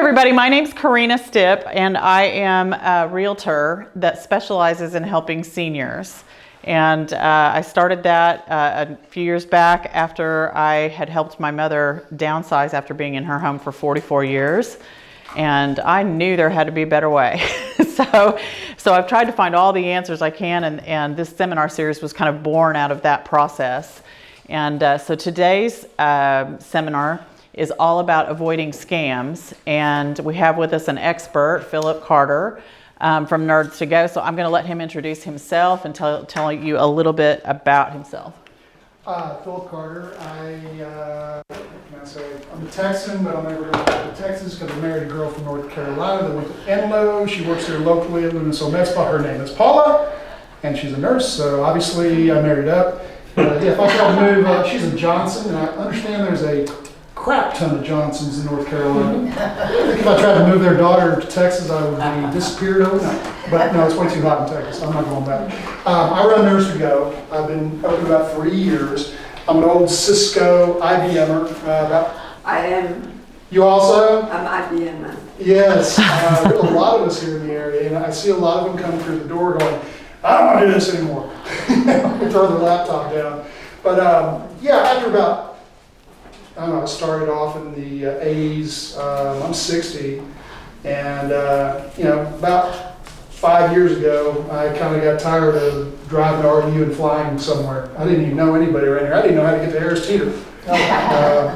everybody, my name's Karena Stipp, and I am a realtor that specializes in helping seniors. And I started that a few years back after I had helped my mother downsize after being in her home for 44 years. And I knew there had to be a better way. So I've tried to find all the answers I can, and this seminar series was kind of born out of that process. And so today's seminar is all about avoiding scams, and we have with us an expert, Phillip from Nerds to Go. So I'm going to let him introduce himself and tell you a little bit about himself. Phillip Carter. I'm a Texan, but I'm never going to go to Texas because I married a girl from North Carolina that went to Enloe. She works here locally at Lunaso Med Spa. Her name is Paula, and she's a nurse, so obviously I married up. If I try to move, she's a Johnson, and I understand there's a crap ton of Johnsons in North Carolina. I think if I tried to move their daughter to Texas, I would be disappeared overnight. But no, it's way too hot in Texas. I'm not going back. I run Nerds to Go. I've been open about 3 years. I'm an old Cisco IBMer. I am. You also? I'm IBMer. Yes. There's a lot of us here in the area, and I see a lot of them come through the door going, I don't want to do this anymore. We throw their laptop down. But after about, I don't know, I started off in the 80s. I'm 60, and about 5 years ago, I kind of got tired of driving to RDU and flying somewhere. I didn't even know anybody around here. I didn't know how to get to Harris Teeter.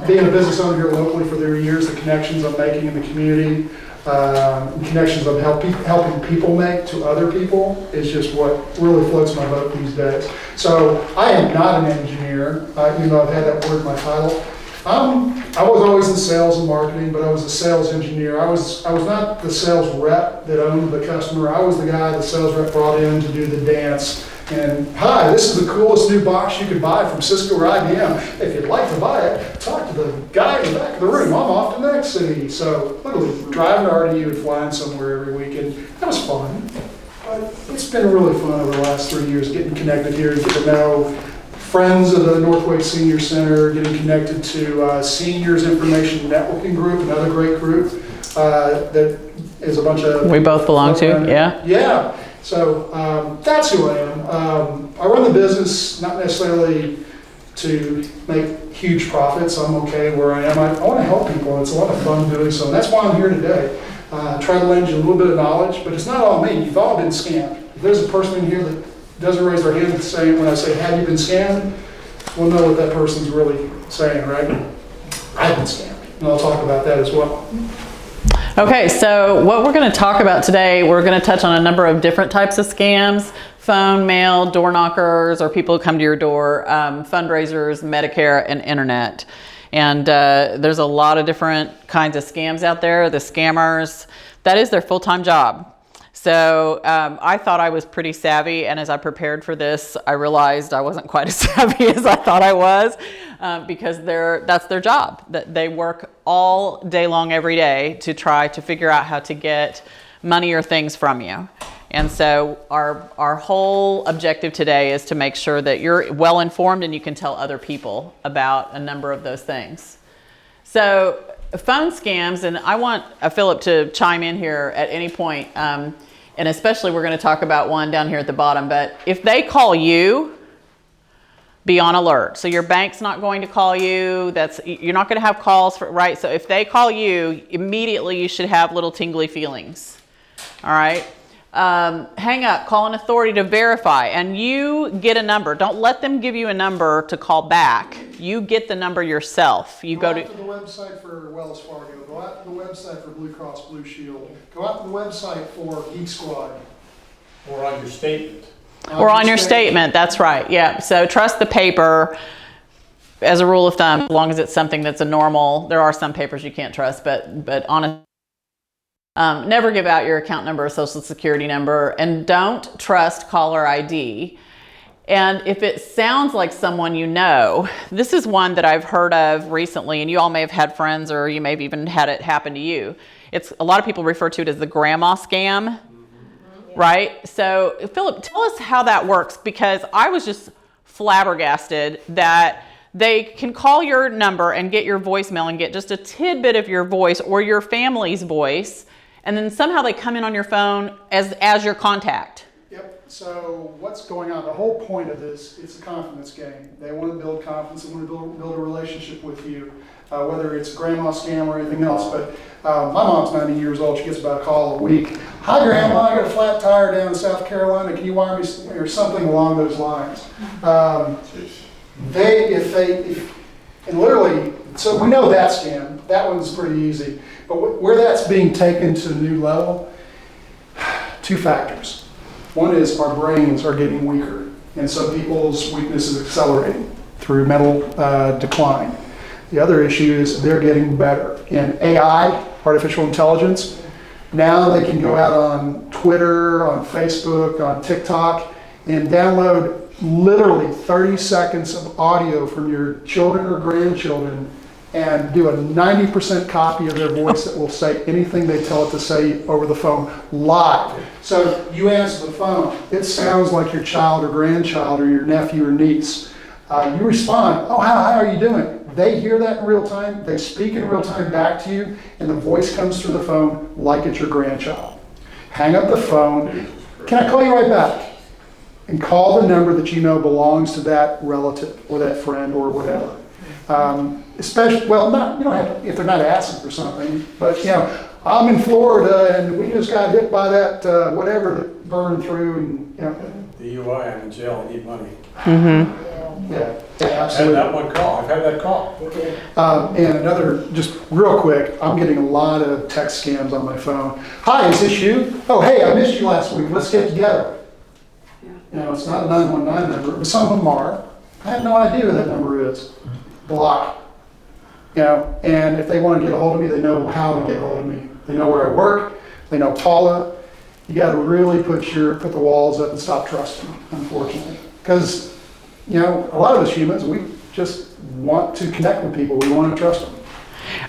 Being a business owner here locally for their years, the connections I'm making in the community, connections I'm helping people make to other people is just what really floats my boat these days. So I am not an engineer, even though I've had that word in my title. I was always in sales and marketing, but I was a sales engineer. I was not the sales rep that owned the customer. I was the guy the sales rep brought in to do the dance. And hi, this is the coolest new box you could buy from Cisco or IBM. If you'd like to buy it, talk to the guy in the back of the room. I'm off to the next city. So literally driving to RDU and flying somewhere every weekend. That was fun. But it's been really fun over the last 3 years getting connected here, getting to know friends of the Northway Senior Center, getting connected to Seniors Information Networking Group, another great group that is a bunch of... We both belong to, yeah. Yeah. So that's who I am. I run the business not necessarily to make huge profits. I'm okay where I am. I want to help people. It's a lot of fun doing so. And that's why I'm here today. Try to lend you a little bit of knowledge, but it's not all me. You've all been scammed. If there's a person in here that doesn't raise their hand when I say, have you been scammed? We'll know what that person's really saying, right? I've been scammed. And I'll talk about that as well. Okay, so what we're going to talk about today, we're going to touch on a number of different types of scams: phone, mail, door knockers, or people who come to your door, fundraisers, Medicare, and internet. And there's a lot of different kinds of scams out there. The scammers, that is their full-time job. So I thought I was pretty savvy, and as I prepared for this, I realized I wasn't quite as savvy as I thought I was, because that's their job. That they work all day long every day to try to figure out how to get money or things from you. And so our whole objective today is to make sure that you're well informed and you can tell other people about a number of those things. So phone scams, and I want Phillip to chime in here at any point, and especially we're going to talk about one down here at the bottom, but if they call you, be on alert. So your bank's not going to call you, you're not going to have calls, right? So if they call you, immediately you should have little tingly feelings, all right? Hang up, call an authority to verify, and you get a number. Don't let them give you a number to call back. You get the number yourself. You go to the website for Wells Fargo. Go out to the website for Blue Cross Blue Shield. Go out to the website for Geek Squad. Or on your statement. Or on your statement, that's right. Yeah. So trust the paper as a rule of thumb, as long as it's something that's a normal. There are some papers you can't trust, but honestly, never give out your account number or social security number, and don't trust caller ID. And if it sounds like someone you know, this is one that I've heard of recently, and you all may have had friends, or you may have even had it happen to you. It's a lot of people refer to it as the grandma scam, right? So Phillip, tell us how that works, because I was just flabbergasted that They can call your number and get your voicemail and get just a tidbit of your voice or your family's voice, and then somehow they come in on your phone as your contact. Yep. So what's going on? The whole point of this, it's a confidence game. They want to build confidence. They want to build a relationship with you, whether it's a grandma scam or anything else. But my mom's 90 years old. She gets about a call a week. Hi, Grandma. I got a flat tire down in South Carolina. Can you wire me or something along those lines? And literally, so we know that scam. That one's pretty easy. But where that's being taken to a new level, two factors. One is our brains are getting weaker, and some people's weakness is accelerating through mental decline. The other issue is they're getting better. And AI, artificial intelligence, now they can go out on Twitter, on Facebook, on TikTok, and download literally 30 seconds of audio from your children or grandchildren and do a 90% copy of their voice that will say anything they tell it to say over the phone live. So you answer the phone, it sounds like your child or grandchild or your nephew or niece. You respond, oh, how are you doing? They hear that in real time, they speak in real time back to you, and the voice comes through the phone like it's your grandchild. Hang up the phone, can I call you right back? And call the number that you know belongs to that relative or that friend or whatever. Especially, well, not, you don't have to, if they're not asking for something, but you know, I'm in Florida and we just got hit by that whatever that burned through, and you know. The UI, I'm in jail, I need money. Mm-hmm. Yeah, I've absolutely. had that one call, I've had that call. And another, just real quick, I'm getting a lot of text scams on my phone. Hi, is this you? Oh, hey, I missed you last week. Let's get together. You know, it's not a 919 number, but some of them are. I have no idea who that number is. Block. You know, and if they want to get a hold of me, they know how to get a hold of me. They know where I work. They know Paula. You got to really put the walls up and stop trusting, unfortunately. Because, you know, a lot of us humans, we just want to connect with people. We want to trust them.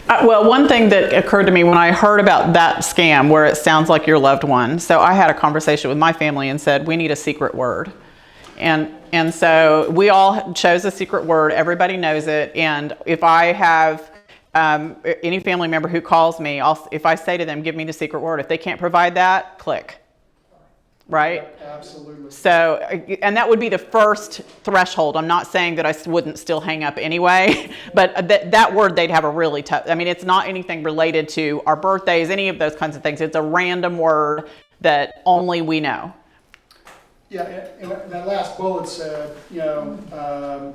Well, one thing that occurred to me when I heard about that scam where it sounds like your loved one, so I had a conversation with my family and said, we need a secret word. And so we all chose a secret word. Everybody knows it. And if I have any family member who calls me, if I say to them, give me the secret word, if they can't provide that, click. Right? Absolutely. So, and that would be the first threshold. I'm not saying that I wouldn't still hang up anyway, but that word they'd have a really tough, I mean, it's not anything related to our birthdays, any of those kinds of things. It's a random word that only we know. Yeah, and that last bullet said, you know,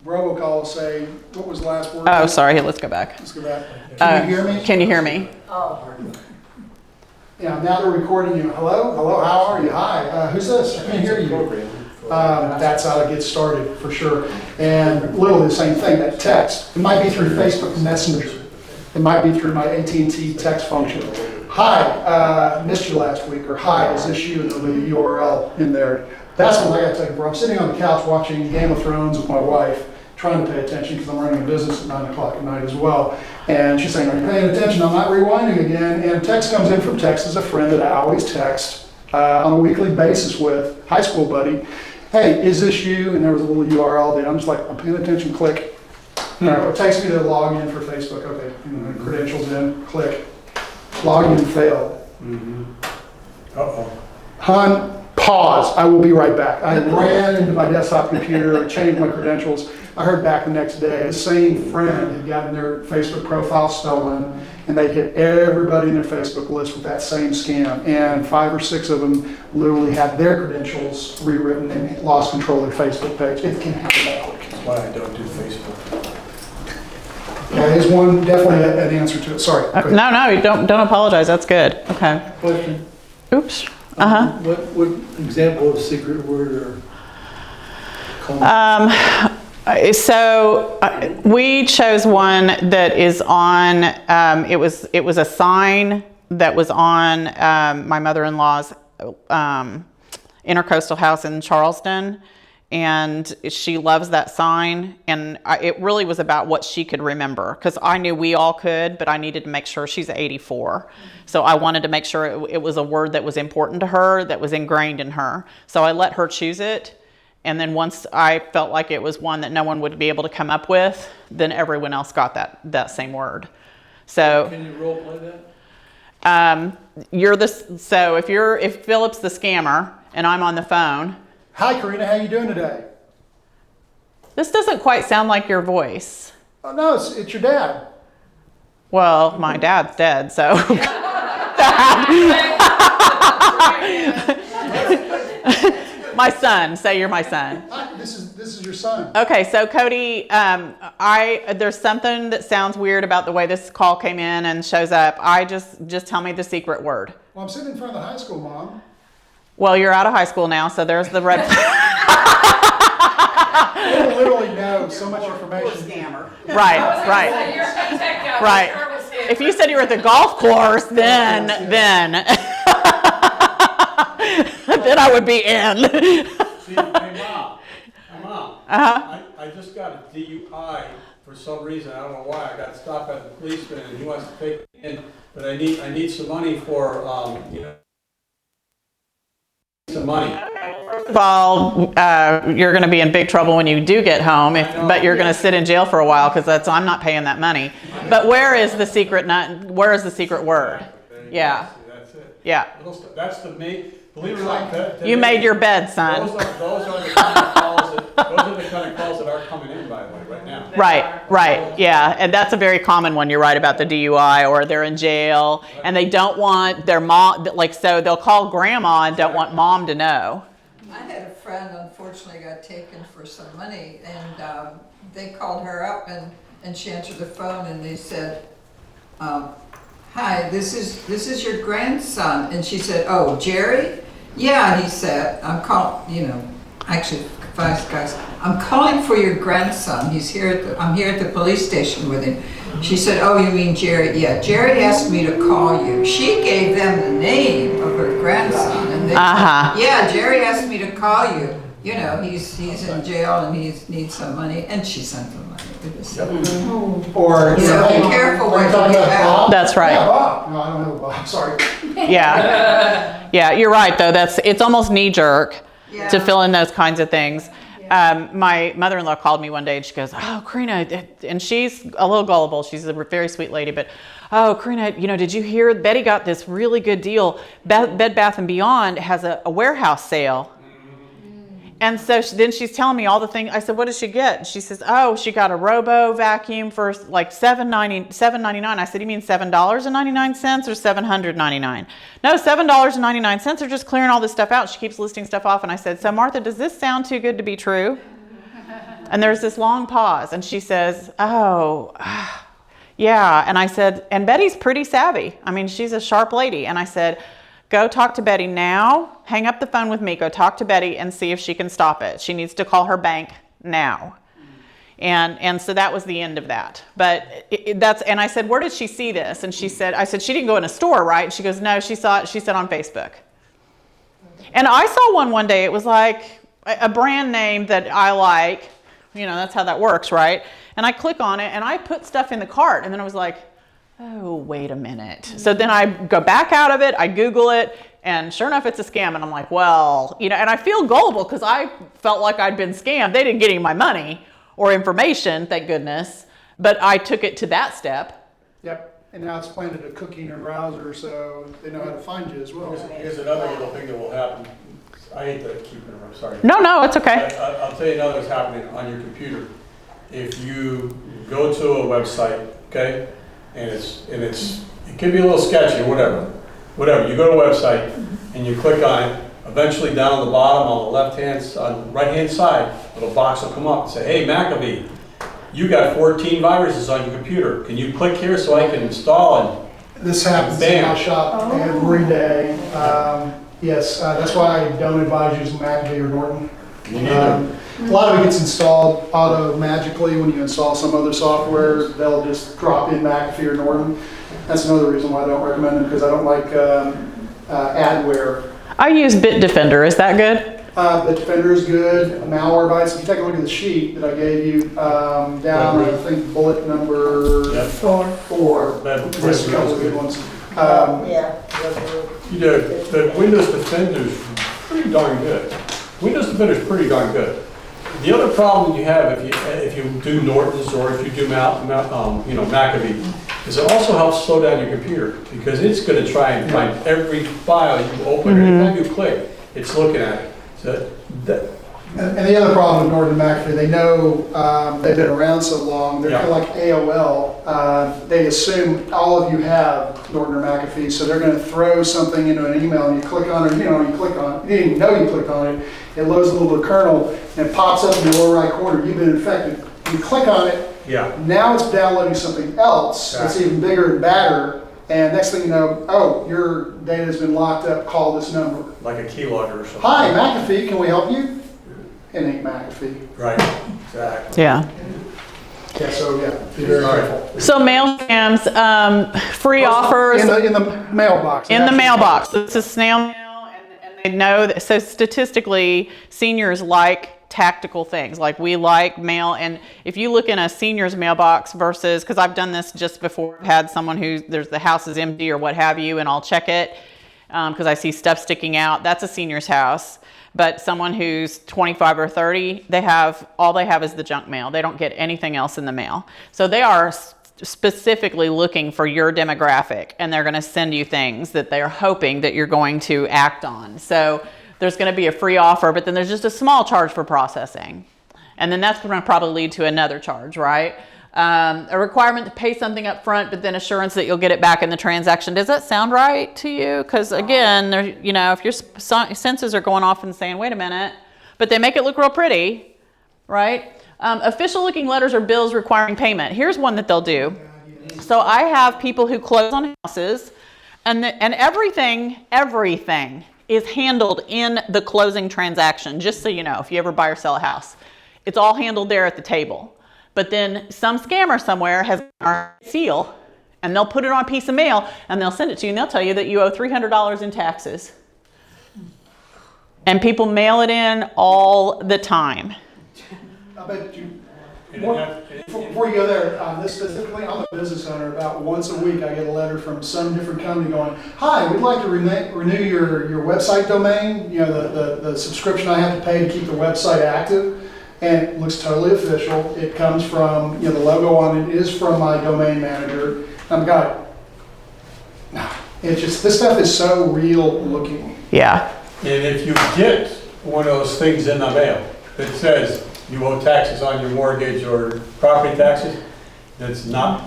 robocall will say, what was the last word? Oh, sorry. Let's go back. Let's go back. Can you hear me? Can you hear me? Oh. Yeah, now they're recording you. Hello? Hello, how are you? Hi, who's this? I can't hear you. That's how it gets started, for sure. And literally the same thing, that text. It might be through Facebook Messenger. It might be through my AT&T text function. Hi, missed you last week, or hi, is this you? And there'll be a URL in there. That's what I got to take it for. I'm sitting on the couch watching Game of Thrones with my wife, trying to pay attention because I'm running a business at 9 o'clock at night as well. And she's saying, are you paying attention? I'm not rewinding again. And text comes in from text as a friend that I always text on a weekly basis with, high school buddy. Hey, is this you? And there was a little URL there. I'm just like, I'm paying attention, click. It takes me to log in for Facebook. Okay, credentials in, click. Login failed. Uh-oh. Hon, pause. I will be right back. I ran into my desktop computer, changed my credentials. I heard back the next day, the same friend had gotten their Facebook profile stolen, and they hit everybody in their Facebook list with that same scam. And 5 or 6 of them literally had their credentials rewritten and lost control of their Facebook page. It can happen that quick. That's why I don't do Facebook. That is one, definitely an answer to it. Sorry. No, don't apologize. That's good. Okay. Question. Oops. What example of secret word or comment? So we chose one that is on, it was a sign that was on my mother-in-law's intercoastal house in Charleston, and she loves that sign, and it really was about what she could remember, because I knew we all could, but I needed to make sure. She's 84, so I wanted to make sure it was a word that was important to her, that was ingrained in her. So I let her choose it. And then once I felt like it was one that no one would be able to come up with, then everyone else got that same word. So Can you role play that? so if Phillip's the scammer and I'm on the phone, Hi, Karena, how you doing today? this doesn't quite sound like your voice. Oh, no, it's your dad. Well, my dad's dead, so. My son, say you're my son. Hi, this is your son. Okay, so Cody, there's something that sounds weird about the way this call came in and shows up. Just tell me the secret word. Well, I'm sitting in front of the high school, Mom. Well, you're out of high school now, so there's the red. You literally know so much information. Right. Right. If you said you were at the golf course, then then I would be in. See, hey, Mom. I just got a DUI for some reason. I don't know why. I got stopped by the policeman and he wants to take me in, but I need some money for, some money. Well, you're going to be in big trouble when you do get home, but you're going to sit in jail for a while because I'm not paying that money. But where is the secret word? Yeah. That's it. Yeah. That's the main, believe it or not. You made your bed, son. Those are the kind of calls that are coming in, by the way, right now. Right, yeah, and that's a very common one. You're right about the DUI, or they're in jail and they don't want their mom, so they'll call grandma and don't want mom to know. I had a friend, unfortunately, got taken for some money, and they called her up, and she answered the phone, and they said, "Hi, this is your grandson," and she said, "Oh, Jerry?" "Yeah," he said, "I'm calling, actually, 5 guys, I'm calling for your grandson. He's here I'm here at the police station with him." She said, "Oh, you mean Jerry?" "Yeah, Jerry asked me to call you." She gave them the name of her grandson, and they said, "Yeah, Jerry asked me to call you. He's in jail and he needs some money," and she sent them money. Or, So be careful what you give out. That's right. Yeah, Bob. No, I don't know Bob. Sorry. Yeah, you're right though. It's almost knee jerk Yeah. to fill in those kinds of things. My mother-in-law called me one day and she goes, "Oh, Karena," and she's a little gullible. She's a very sweet lady, but, "Oh, Karena, did you hear Betty got this really good deal? Bed Bath & Beyond has a warehouse sale." And so then she's telling me all the things. I said, "What did she get?" And she says, "Oh, she got a Robo vacuum for like $7.99. I said, "You mean $7.99 or $799? "No, $7.99. They're just clearing all this stuff out." She keeps listing stuff off. And I said, "So Martha, does this sound too good to be true?" And there's this long pause. And she says, "Oh, yeah." And I said, "And Betty's pretty savvy. I mean, she's a sharp lady." And I said, "Go talk to Betty now. Hang up the phone with me. Go talk to Betty and see if she can stop it. She needs to call her bank now." And so that was the end of that. But and I said, "Where did she see this?" And I said, "She didn't go in a store, right?" And she goes, "No, she saw it. She said on Facebook." And I saw one day. It was like a brand name that I like. That's how that works, right? And I click on it and I put stuff in the cart. And then I was like, "Oh, wait a minute." So then I go back out of it, I Google it, and sure enough, it's a scam. And I'm like, well, and I feel gullible because I felt like I'd been scammed. They didn't get any of my money or information, thank goodness. But I took it to that step. Yep. And now it's planted a cookie in your browser, so they know how to find you as well. Here's another little thing that will happen. I hate to keep it around, sorry. No, it's okay. I'll tell you another that's happening on your computer. If you go to a website, okay, and it can be a little sketchy or whatever. You go to a website and you click on it. Eventually, down on the bottom, on the right-hand side, a little box will come up and say, "Hey, McAfee, you got 14 viruses on your computer. Can you click here so I can install?" This happens in my shop every day. Yes, that's why I don't advise using McAfee or Norton. A lot of it gets installed auto-magically when you install some other software. They'll just drop in McAfee or Norton. That's another reason why I don't recommend them, because I don't like adware. I use Bitdefender. Is that good? Bitdefender is good. Malwarebytes. If you take a look at the sheet that I gave you, down I think bullet number 4. There's a couple of good ones. The Windows Defender is pretty darn good. Windows Defender is pretty darn good. The other problem you have if you do Norton's or if you do McAfee is it also helps slow down your computer because it's going to try and find every file you open. Anytime you click, it's looking at it. So And the other problem with Norton and McAfee, they know they've been around so long, they're kind of like AOL. They assume all of you have Norton or McAfee, so they're going to throw something into an email and you click on it, you click on it, you didn't even know you clicked on it, it loads a little kernel and it pops up in the lower right corner, you've been infected. You click on it, now it's downloading something else that's even bigger and badder. And next thing you know, oh, your data has been locked up, call this number. like a keylogger or something. Hi, McAfee, can we help you? It ain't McAfee. Right, exactly. Yeah. Yeah, so yeah, be very careful. So mail scams, free offers. In the mailbox. In the mailbox. This is snail mail, and they know that. So statistically, seniors like tactical things. Like we like mail, and if you look in a senior's mailbox versus, because I've done this just before, I've had someone the house is empty or what have you, and I'll check it because I see stuff sticking out. That's a senior's house. But someone who's 25 or 30, all they have is the junk mail. They don't get anything else in the mail. So they are specifically looking for your demographic, and they're going to send you things that they're hoping that you're going to act on. So there's going to be a free offer, but then there's just a small charge for processing. And then that's going to probably lead to another charge, right? A requirement to pay something up front, but then assurance that you'll get it back in the transaction. Does that sound right to you? Because again, if your senses are going off and saying, wait a minute, but they make it look real pretty, right? Official looking letters or bills requiring payment. Here's one that they'll do. So I have people who close on houses, and everything is handled in the closing transaction, just so you know, if you ever buy or sell a house. It's all handled there at the table. But then some scammer somewhere has our seal, and they'll put it on a piece of mail, and they'll send it to you, and they'll tell you that you owe $300 in taxes. And people mail it in all the time. I bet you, before you go there, this specifically, I'm a business owner. About once a week, I get a letter from some different company going, hi, we'd like to renew your website domain, the subscription I have to pay to keep the website active. And it looks totally official. It comes from, the logo on it is from my domain manager. I'm going, it's just, this stuff is so real looking. Yeah. And if you get one of those things in the mail that says you owe taxes on your mortgage or property taxes, that's not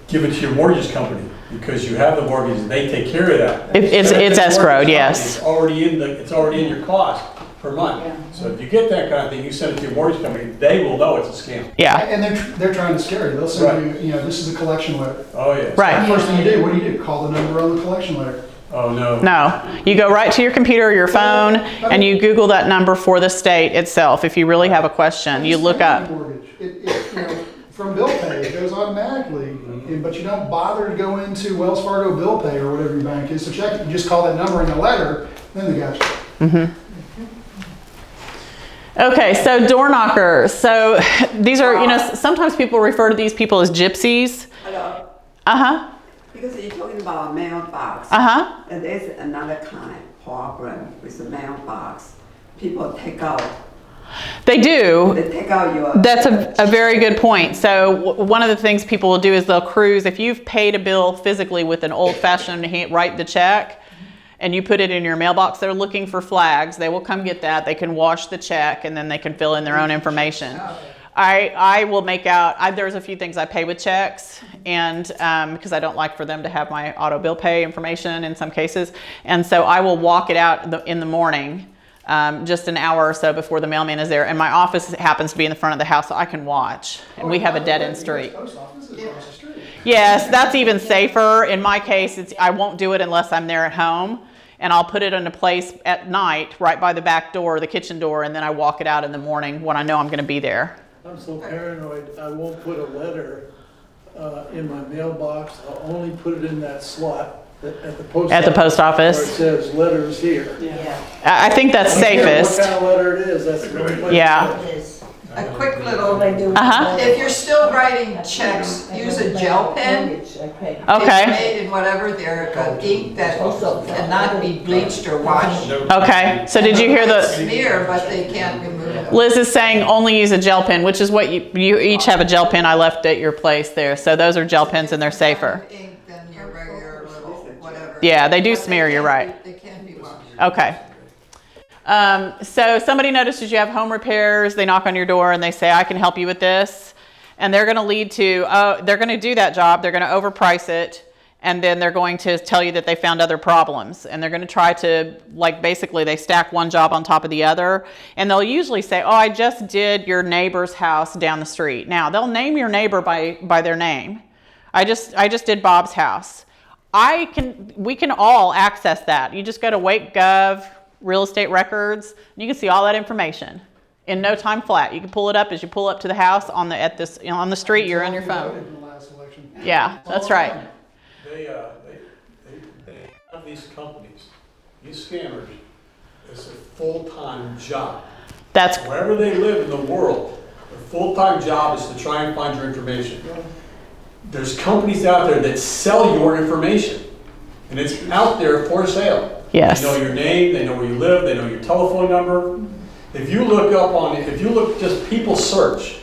given to your mortgage company because you have the mortgage and they take care of that. It's escrowed, yes. It's already in your cost per month. Yeah. So if you get that kind of thing, you send it to your mortgage company, they will know it's a scam. Yeah. And they're trying to scare you. They'll send you, this is a collection letter. Oh, yeah. Right. The first thing you do, what do? Call the number on the collection letter. Oh, no. No. You go right to your computer or your phone, and you Google that number for the state itself. If you really have a question, you look up. Mortgage. From bill pay, it goes automatically, but you don't bother to go into Wells Fargo bill pay or whatever your bank is to check it. You just call that number in the letter, then they got you. Mm-hmm. Okay, so door knockers. So these are, sometimes people refer to these people as gypsies. Hello. Uh-huh. Because you're talking about a mailbox. Uh-huh. And there's another kind of problem with the mailbox. People take out. They do. They take out your. That's a very good point. So one of the things people will do is they'll cruise. If you've paid a bill physically with an old-fashioned write the check, and you put it in your mailbox, they're looking for flags. They will come get that. They can wash the check, and then they can fill in their own information. I will make out, there's a few things I pay with checks, and because I don't like for them to have my auto bill pay information in some cases. And so I will walk it out in the morning, just an hour or so before the mailman is there. And my office happens to be in the front of the house, so I can watch. And we have a dead-end street. Post office is across the street. Yes, that's even safer. In my case, I won't do it unless I'm there at home. And I'll put it in a place at night, right by the back door, the kitchen door, and then I walk it out in the morning when I know I'm going to be there. I'm so paranoid, I won't put a letter in my mailbox. I'll only put it in that slot at the post office. At the post office. Where it says letters here. Yeah. I think that's I don't care safest. what kind of letter it is, that's the only place. Yeah. It is. a quick little, Uh-huh. if you're still writing checks, use a gel pen. Okay. It's made in whatever, they're ink that cannot be bleached or washed. Okay. So did you hear the Smear, but they can't remove it. Liz is saying only use a gel pen, which is what you each have a gel pen I left at your place there. So those are gel pens and they're safer. Ink than your regular little whatever. Yeah, they do But smear, you're can't right. be- They can be washed. Okay. So somebody notices you have home repairs, they knock on your door and they say, I can help you with this. And they're going to lead to, they're going to do that job, they're going to overprice it, and then they're going to tell you that they found other problems. And they're going to try to, like, basically they stack one job on top of the other. And they'll usually say, oh, I just did your neighbor's house down the street. Now, they'll name your neighbor by their name. I just did Bob's house. We can all access that. You just go to WakeGov, real estate records, and you can see all that information in no time flat. You can pull it up as you pull up to the house on the street. You're on your phone. In the last election. Yeah, that's right. They have these companies, these scammers, it's a full-time job. That's Wherever they live in the world, their full-time job is to try and find your information. There's companies out there that sell your information, and it's out there for sale. Yes. They know your name, they know where you live, they know your telephone number. If you look just people search,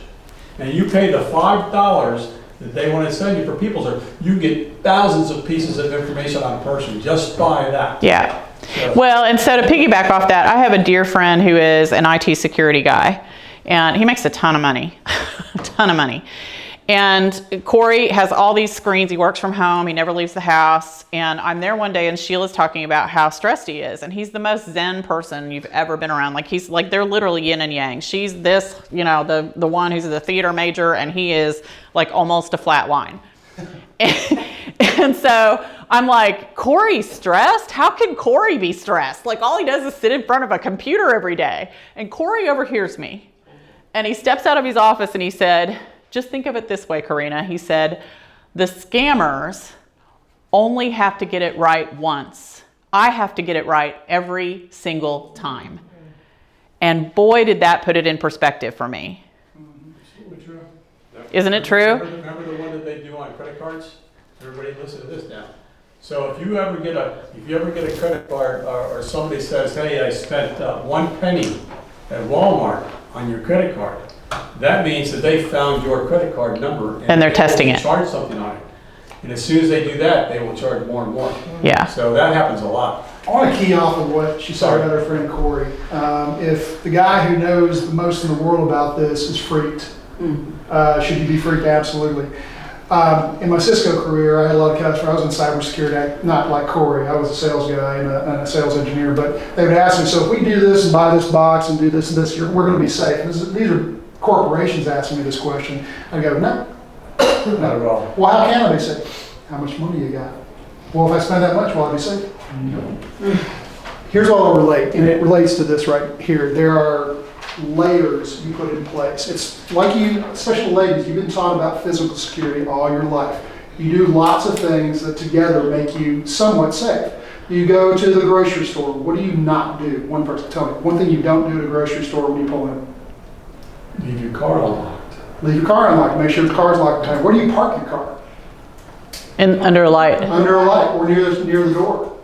and you pay the $5 that they want to send you for people search, you get thousands of pieces of information on a person just by that. Yeah. So- Well, and so to piggyback off that, I have a dear friend who is an IT security guy, and he makes a ton of money, a ton of money. And Corey has all these screens. He works from home. He never leaves the house. And I'm there one day and Sheila's talking about how stressed he is. And he's the most zen person you've ever been around. Like they're literally yin and yang. She's this, the one who's the theater major, and he is like almost a flat line. And so I'm like, Corey's stressed? How can Corey be stressed? Like all he does is sit in front of a computer every day. And Corey overhears me. And he steps out of his office and he said, just think of it this way, Karena. He said, the scammers only have to get it right once. I have to get it right every single time. And boy, did that put it in perspective for me. Absolutely true. Isn't it true? Remember the one that they do on credit cards? Everybody listen to this now. So if you ever get a credit card or somebody says, hey, I spent 1 penny at Walmart on your credit card, that means that they found your credit card number And they're testing it. Charge something on it. And as soon as they do that, they will charge more and more. Yeah. So that happens a lot. I want to key off of what she said about her friend Corey. If the guy who knows the most in the world about this is freaked, should you be freaked? Absolutely. In my Cisco career, I had a lot of customers. I was in cybersecurity, not like Corey. I was a sales guy and a sales engineer. But they would ask me, so if we do this and buy this box and do this and this, we're going to be safe. These are corporations asking me this question. I go, no. Not at all. Well, how can I be safe? How much money you got? Well, if I spend that much, will I be safe? No. Here's all I'll relate, and it relates to this right here. There are layers you put in place. It's like you, especially ladies, you've been taught about physical security all your life. You do lots of things that together make you somewhat safe. You go to the grocery store. What do you not do? One person, tell me. One thing you don't do at a grocery store when you pull in. Leave your car unlocked. Leave your car unlocked. Make sure the car's locked behind. Where do you park your car? Under a light. Under a light or near the door.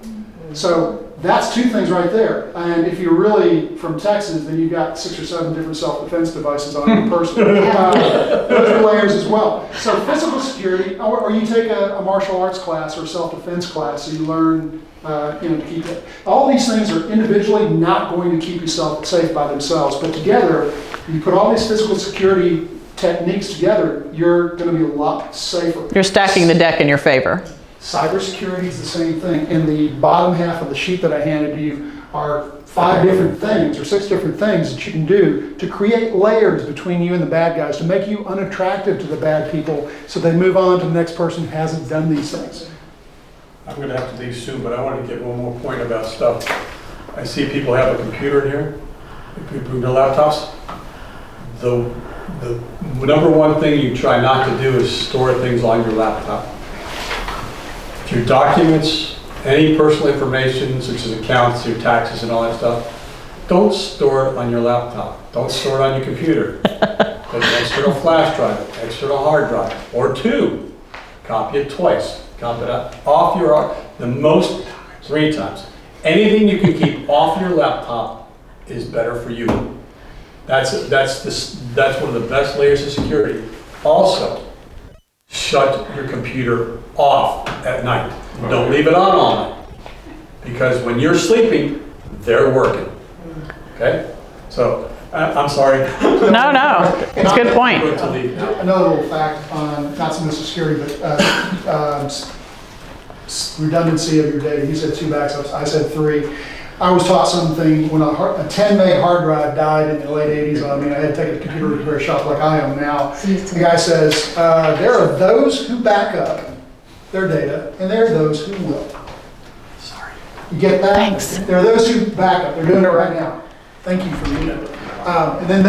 So that's two things right there. And if you're really from Texas, then you've got 6 or 7 different self-defense devices on your person. Those are layers as well. So physical security, or you take a martial arts class or a self-defense class, so you learn to keep it. All these things are individually not going to keep you safe by themselves, but together, you put all these physical security techniques together, you're going to be a lot safer. You're stacking the deck in your favor. Cybersecurity is the same thing. In the bottom half of the sheet that I handed you are 5 different things or 6 different things that you can do to create layers between you and the bad guys, to make you unattractive to the bad people so they move on to the next person who hasn't done these things. I'm going to have to leave soon, but I want to get one more point about stuff. I see people have a computer in here, people their laptops. The number one thing you try not to do is store things on your laptop. Your documents, any personal information such as accounts, your taxes and all that stuff, don't store it on your laptop. Don't store it on your computer. Put an external flash drive, external hard drive, or two. Copy it twice. Copy it off your, the most 3 times. Anything you can keep off your laptop is better for you. That's one of the best layers of security. Also, shut your computer off at night. Don't leave it on all night. Because when you're sleeping, they're working. Okay? So, I'm sorry. No, it's a good point. Good to leave now. Another little fact on, not so much security, but redundancy of your data. You said 2 backups, I said 3. I was taught something when a 10 meg hard drive died in the late 80s on me. I had to take it to a computer repair shop like I am now. The guy says, there are those who back up their data, and there are those who will. Sorry. You get that? Thanks. There are those who back up. They're doing it right now. Thank you for doing it. And then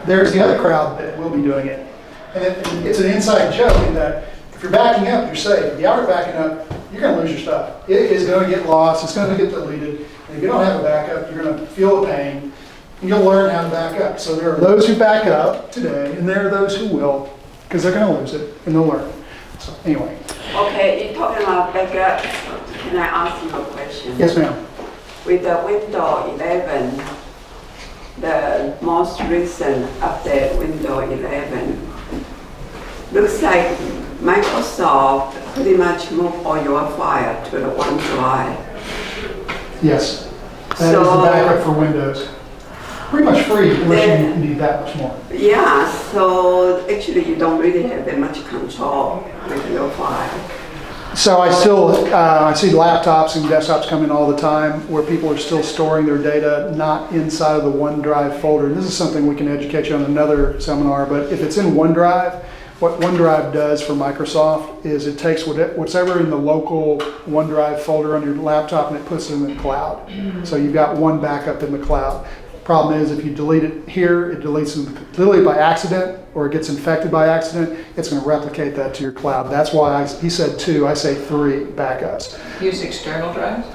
there's the other crowd that will be doing it. And it's an inside joke in that if you're backing up, you're safe. If you aren't backing up, you're going to lose your stuff. It is going to get lost. It's going to get deleted. And if you don't have a backup, you're going to feel the pain. And you'll learn how to back up. So there are those who back up today, and there are those who will, because they're going to lose it, and they'll learn. So anyway. Okay, you're talking about backup. Can I ask you a question? Yes, ma'am. With the Windows 11, the most recent update, Windows 11, looks like Microsoft pretty much moved all your file to the OneDrive. Yes. That is the backup for Windows. Pretty much free, unless you need that much more. Yeah, so actually you don't really have that much control with your file. So I still, I see laptops and desktops come in all the time where people are still storing their data not inside of the OneDrive folder. And this is something we can educate you on another seminar, but if it's in OneDrive, what OneDrive does for Microsoft is it takes whatever in the local OneDrive folder on your laptop and it puts it in the cloud. So you've got one backup in the cloud. Problem is, if you delete it here, it deletes it completely by accident, or it gets infected by accident, it's going to replicate that to your cloud. That's why he said 2, I say 3 backups. Use external drives?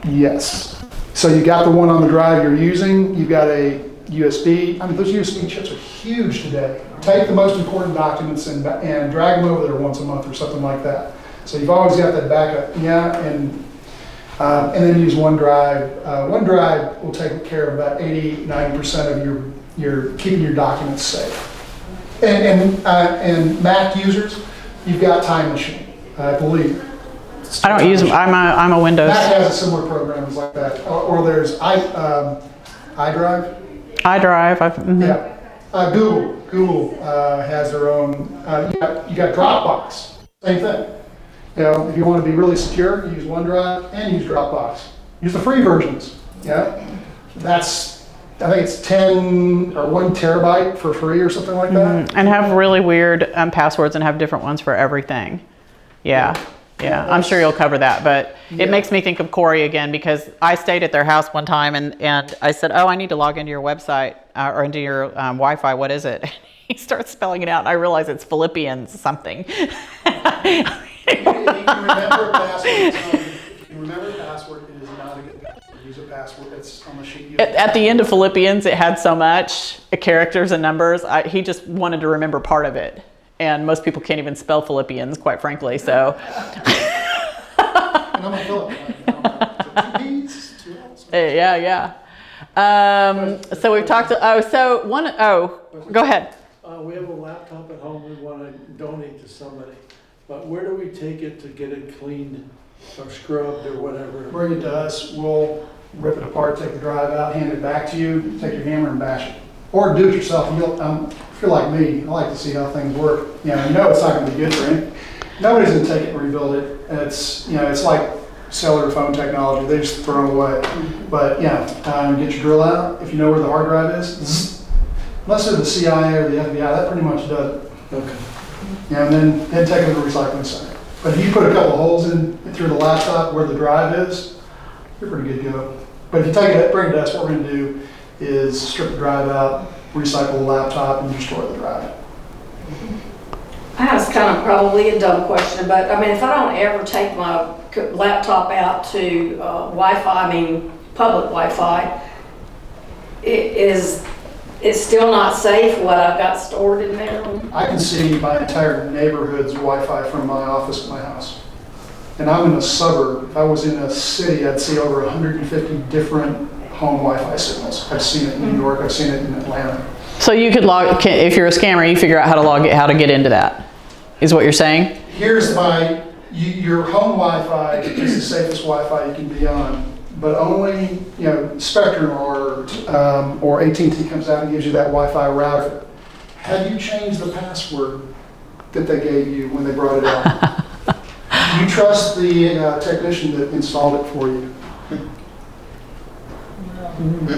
Yes. So you got the one on the drive you're using, you've got a USB. I mean, those USB chips are huge today. Take the most important documents and drag them over there once a month or something like that. So you've always got that backup. Yeah, and then use OneDrive. OneDrive will take care of about 80–90% of your keeping your documents safe. And Mac users, you've got Time Machine, I believe. I don't use them. I'm a Windows. Mac has a similar programs like that. Or there's iDrive. iDrive. Yeah. Google has their own. You got Dropbox. Same thing. You know, if you want to be really secure, use OneDrive and use Dropbox. Use the free versions. Yeah, that's, I think it's 10 or 1 terabyte for free or something like that. And have really weird passwords and have different ones for everything. Yeah. I'm sure you'll cover that, but it makes me think of Corey again because I stayed at their house one time and I said, oh, I need to log into your website or into your Wi-Fi. What is it? And he starts spelling it out and I realize it's Philippians something. If you can remember a password, it is not a good password. Use a password that's on the sheet. At the end of Philippians, it had so much characters and numbers. He just wanted to remember part of it. And most people can't even spell Philippians, quite frankly, so. And I'm a Philip. Yeah. So we've talked, go ahead. We have a laptop at home we want to donate to somebody, but where do we take it to get it cleaned or scrubbed or whatever? Bring it to us, we'll rip it apart, take the drive out, hand it back to you, take your hammer and bash it. Or do it yourself. If you're like me, I like to see how things work. You know it's not going to be good for anything. Nobody's going to take it and rebuild it. And it's like cellular phone technology. They just throw it away. But get your drill out. If you know where the hard drive is, unless they're the CIA or the FBI, that pretty much does it. Okay. And then take it to the recycling center. But if you put a couple of holes in through the laptop where the drive is, you're pretty good to go. But if you take it, bring it to us, what we're going to do is strip the drive out, recycle the laptop, and destroy the drive. I have kind of probably a dumb question, but I mean, if I don't ever take my laptop out to Wi-Fi, public Wi-Fi, it's still not safe what I've got stored in there. I can see my entire neighborhood's Wi-Fi from my office to my house. And I'm in a suburb. If I was in a city, I'd see over 150 different home Wi-Fi signals. I've seen it in New York, I've seen it in Atlanta. So you could if you're a scammer, you figure out how to get into that, is what you're saying? Here's your home Wi-Fi is the safest Wi-Fi you can be on, but only, Spectrum or AT&T comes out and gives you that Wi-Fi router. Have you changed the password that they gave you when they brought it out? Do you trust the technician that installed it for you?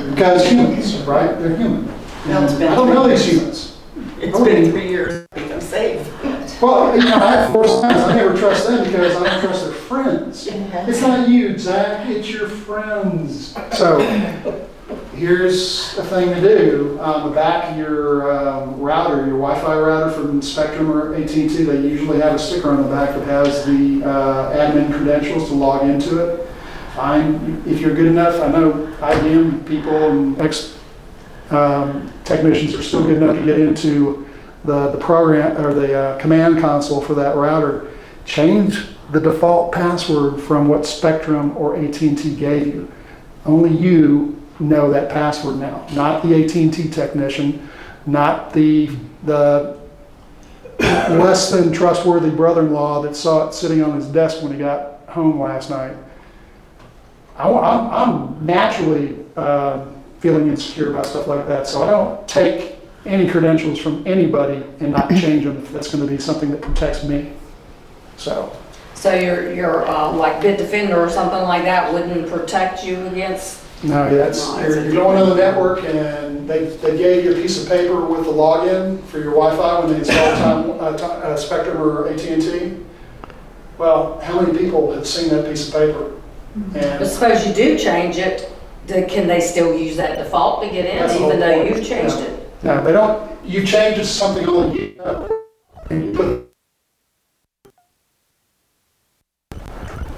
Because humans, right? They're human. No, it's been I don't know these humans. It's been 3 years. I think I'm safe. Well, I have 4 sons. I never trust them because I don't trust their friends. It's not you, Zach. It's your friends. So here's a thing to do. On the back of your router, your Wi-Fi router from Spectrum or AT&T, they usually have a sticker on the back that has the admin credentials to log into it. Fine, if you're good enough. I know IBM people and technicians are still good enough to get into the program or the command console for that router. Change the default password from what Spectrum or AT&T gave you. Only you know that password now, not the AT&T technician, not the less than trustworthy brother-in-law that saw it sitting on his desk when he got home last night. I'm naturally feeling insecure about stuff like that, so I don't take any credentials from anybody and not change them if that's going to be something that protects me. So your like Bitdefender or something like that wouldn't protect you against. no, you're going on the network and they gave you a piece of paper with the login for your Wi-Fi when they installed Spectrum or AT&T. Well, how many people have seen that piece of paper? But suppose you do change it, can they still use that default to get That's in, the even whole though point. you've changed it? No, they don't. You change it to something only you know. And you put.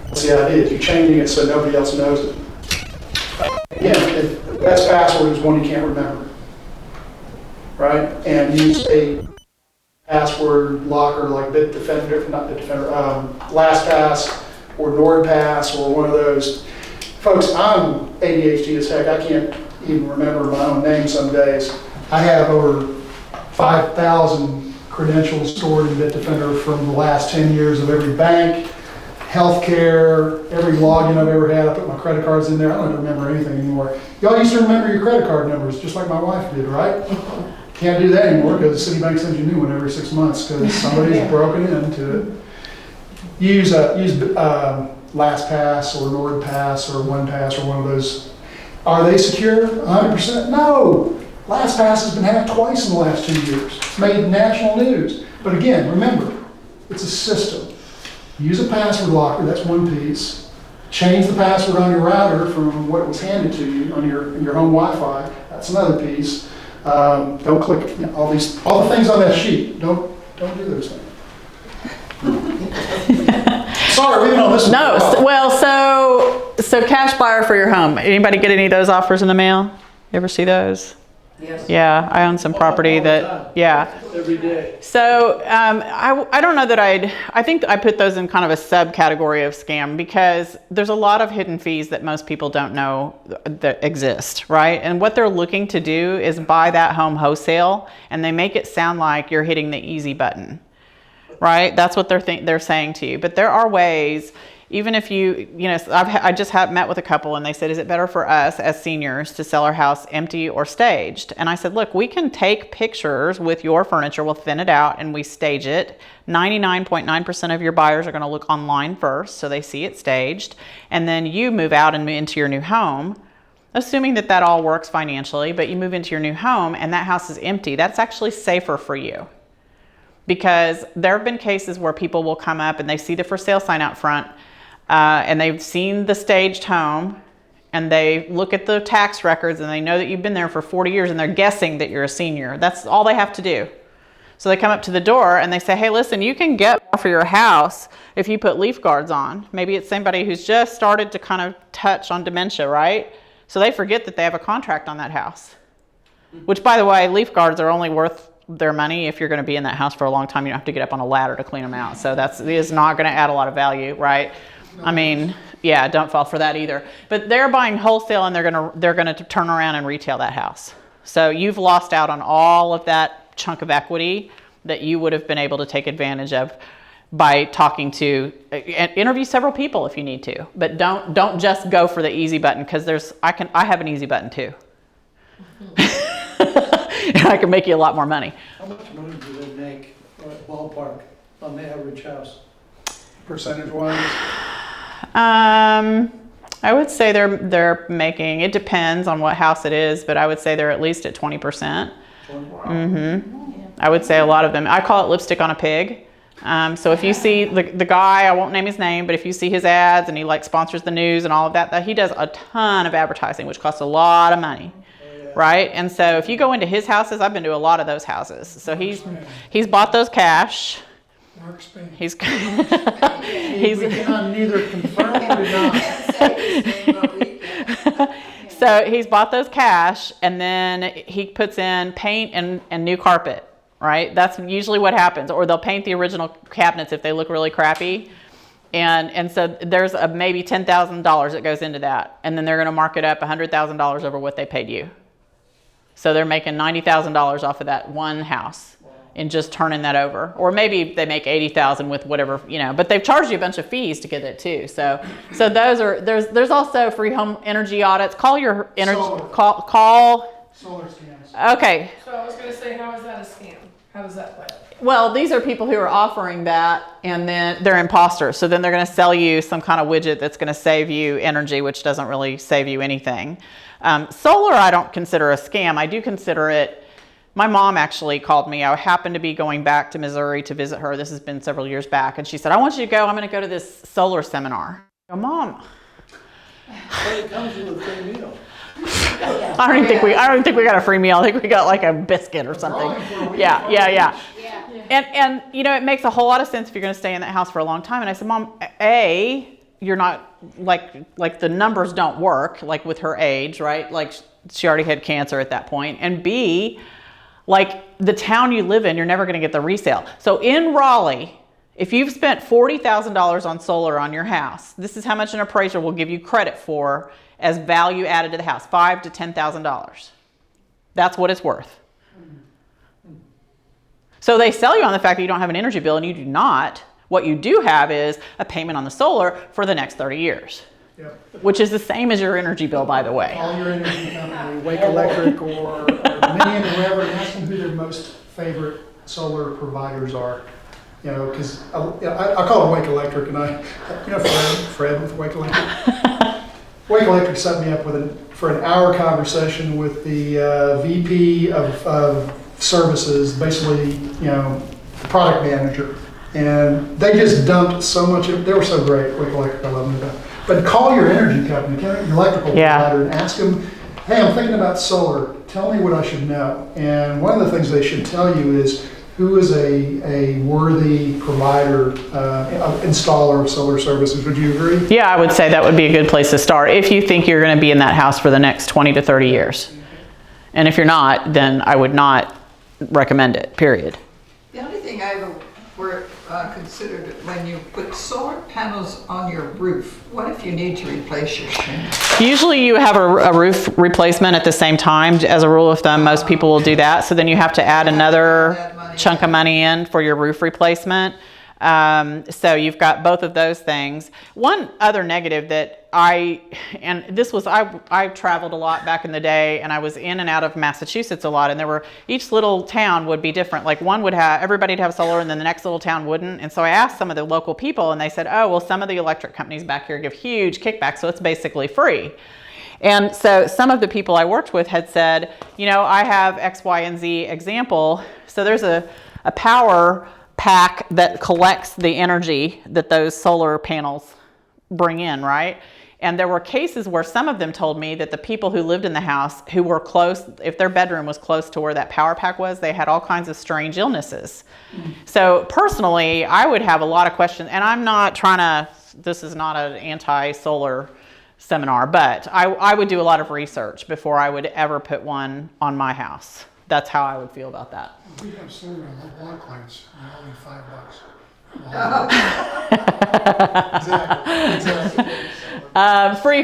That's the idea. You're changing it so nobody else knows it. Again, the best password is one you can't remember, right? And use a password locker like Bitdefender, not Bitdefender, LastPass or NordPass or one of those. Folks, I'm ADHD as heck. I can't even remember my own name some days. I have over 5,000 credentials stored in Bitdefender from the last 10 years of every bank, healthcare, every login I've ever had. I put my credit cards in there. I don't remember anything anymore. Y'all used to remember your credit card numbers, just like my wife did, right? Can't do that anymore because Citibank sends you a new one every 6 months because somebody's broken into it. Use LastPass or NordPass or OnePass or one of those. Are they secure? 100%? No. LastPass has been hacked twice in the last 2 years. It's made national news. But again, remember, it's a system. Use a password locker, that's one piece. Change the password on your router from what was handed to you on your home Wi-Fi, that's another piece. Don't click all the things on that sheet. Don't do those things. Sorry, we've been on this one. No, so cash buyer for your home. Anybody get any of those offers in the mail? You ever see those? Yes. Yeah, I own some property All the that, time. yeah. Every day. So I don't know that I think I put those in kind of a subcategory of scam because there's a lot of hidden fees that most people don't know that exist, right? And what they're looking to do is buy that home wholesale and they make it sound like you're hitting the easy button, right? That's what they're saying to you. But there are ways. Even if I just met with a couple and they said, is it better for us as seniors to sell our house empty or staged? And I said, look, we can take pictures with your furniture, we'll thin it out and we stage it. 99.9% of your buyers are gonna look online first, so they see it staged. And then you move out and move into your new home, assuming that all works financially, but you move into your new home and that house is empty. That's actually safer for you. Because there have been cases where people will come up and they see the for sale sign out front and they've seen the staged home and they look at the tax records and they know that you've been there for 40 years and they're guessing that you're a senior. That's all they have to do. So they come up to the door and they say, hey, listen, you can get more for your house if you put leaf guards on. Maybe it's somebody who's just started to kind of touch on dementia, right? So they forget that they have a contract on that house. which by the way, leaf guards are only worth their money if you're going to be in that house for a long time. You don't have to get up on a ladder to clean them out. So it is not going to add a lot of value, right? I mean, yeah, don't fall for that either. But they're buying wholesale and they're going to turn around and retail that house. So you've lost out on all of that chunk of equity that you would have been able to take advantage of by talking to, interview several people if you need to, but don't just go for the easy button, because I have an easy button too. And I can make you a lot more money. How much money do they make, ballpark, on the average house? Percentage-wise? I would say they're making, it depends on what house it is, but I would say they're at least at 20%. I would say a lot of them, I call it lipstick on a pig. So if you see the guy, I won't name his name, but if you see his ads and he like sponsors the news and all of that, he does a ton of advertising, which costs a lot of money. Right? And so if you go into his houses, I've been to a lot of those houses. So he's bought those cash. Mark Spain. He's We cannot neither confirm or deny. So he's bought those cash, and then he puts in paint and new carpet, right? That's usually what happens. Or they'll paint the original cabinets if they look really crappy. And so there's maybe $10,000 that goes into that. And then they're going to mark it up $100,000 over what they paid you. So they're making $90,000 off of that one house in just turning that over. Or maybe they make $80,000 with whatever, but they've charged you a bunch of fees to get it too. So those are, there's also free home energy audits. Call your energy, Solar. call. Solar scams. Okay. So I was gonna say, how is that a scam? How does that play? Well, these are people who are offering that, and then they're imposters. So then they're going to sell you some kind of widget that's going to save you energy, which doesn't really save you anything. Solar, I don't consider a scam. I do consider it. My mom actually called me. I happened to be going back to Missouri to visit her. This has been several years back. And she said, I want you to go. I'm going to go to this solar seminar. I go, Mom. But it comes with a free meal. I don't even think we got a free meal. I think we got like a biscuit or something. Yeah. And it makes a whole lot of sense if you're going to stay in that house for a long time. And I said, Mom, you're not like the numbers don't work, like with her age, right? Like she already had cancer at that point. And B, like the town you live in, you're never going to get the resale. So in Raleigh, if you've spent $40,000 on solar on your house, this is how much an appraiser will give you credit for as value added to the house, $5,000 to $10,000. That's what it's worth. So they sell you on the fact that you don't have an energy bill, and you do not. What you do have is a payment on the solar for the next 30 years, which is the same as your energy bill, by the way. Call your energy company, Wake Electric or Dominion or whoever, and ask them who their most favorite solar providers are. Because I call it Wake Electric, and Fred with Wake Electric. Wake Electric set me up for an hour conversation with the VP of services, basically, the product manager. And they just dumped so much. They were so great, Wake Electric, I love them to death. But call your energy company, your electrical provider, and ask them, hey, I'm thinking about solar. Tell me what I should know. And one of the things they should tell you is who is a worthy provider, installer of solar services. Would you agree? Yeah, I would say that would be a good place to start if you think you're going to be in that house for the next 20 to 30 years. And if you're not, then I would not recommend it, period. The only thing I ever considered when you put solar panels on your roof, what if you need to replace your shingles? Usually you have a roof replacement at the same time. As a rule of thumb, most people will do that. So then you have to add another chunk of money in for your roof replacement. So you've got both of those things. One other negative that I traveled a lot back in the day, and I was in and out of Massachusetts a lot, and each little town would be different. Like one would have, everybody'd have solar, and then the next little town wouldn't. And so I asked some of the local people, and they said, oh, well, some of the electric companies back here give huge kickbacks, so it's basically free. And so some of the people I worked with had said, I have X, Y, and Z example. So there's a power pack that collects the energy that those solar panels bring in, right? And there were cases where some of them told me that the people who lived in the house who were close, if their bedroom was close to where that power pack was, they had all kinds of strange illnesses. So personally, I would have a lot of questions, and I'm not trying to, this is not an anti-solar seminar, but I would do a lot of research before I would ever put one on my house. That's how I would feel about that. We have solar on the block lights, and they're only $5. Exactly. Free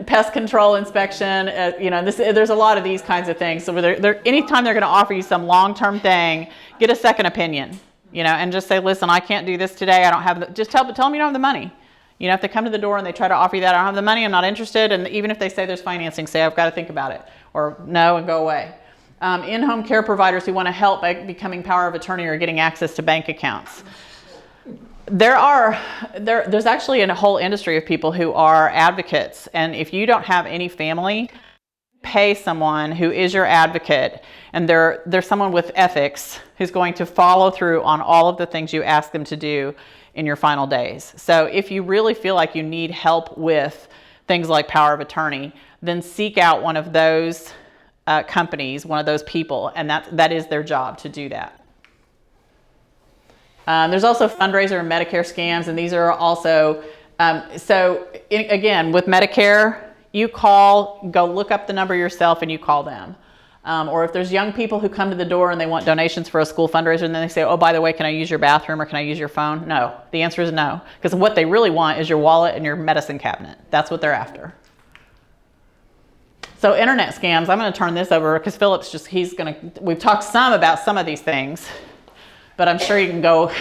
pest control inspection, there's a lot of these kinds of things. So anytime they're going to offer you some long-term thing, get a second opinion, and just say, listen, I can't do this today. I don't have just tell them you don't have the money. If they come to the door and they try to offer you that, I don't have the money, I'm not interested. And even if they say there's financing, say, I've got to think about it, or no, and go away. In-home care providers who want to help by becoming power of attorney or getting access to bank accounts. There's actually a whole industry of people who are advocates, and if you don't have any family, pay someone who is your advocate, and they're someone with ethics who's going to follow through on all of the things you ask them to do in your final days. So if you really feel like you need help with things like power of attorney, then seek out one of those companies, one of those people, and that is their job to do that. There's also fundraiser and Medicare scams, and these are also, again, with Medicare, you go look up the number yourself and you call them. Or if there's young people who come to the door and they want donations for a school fundraiser, and then they say, oh, by the way, can I use your bathroom or can I use your phone? No, the answer is no, because what they really want is your wallet and your medicine cabinet. That's what they're after. So internet scams, I'm going to turn this over because Phillip's we've talked some about some of these things, but I'm sure you can go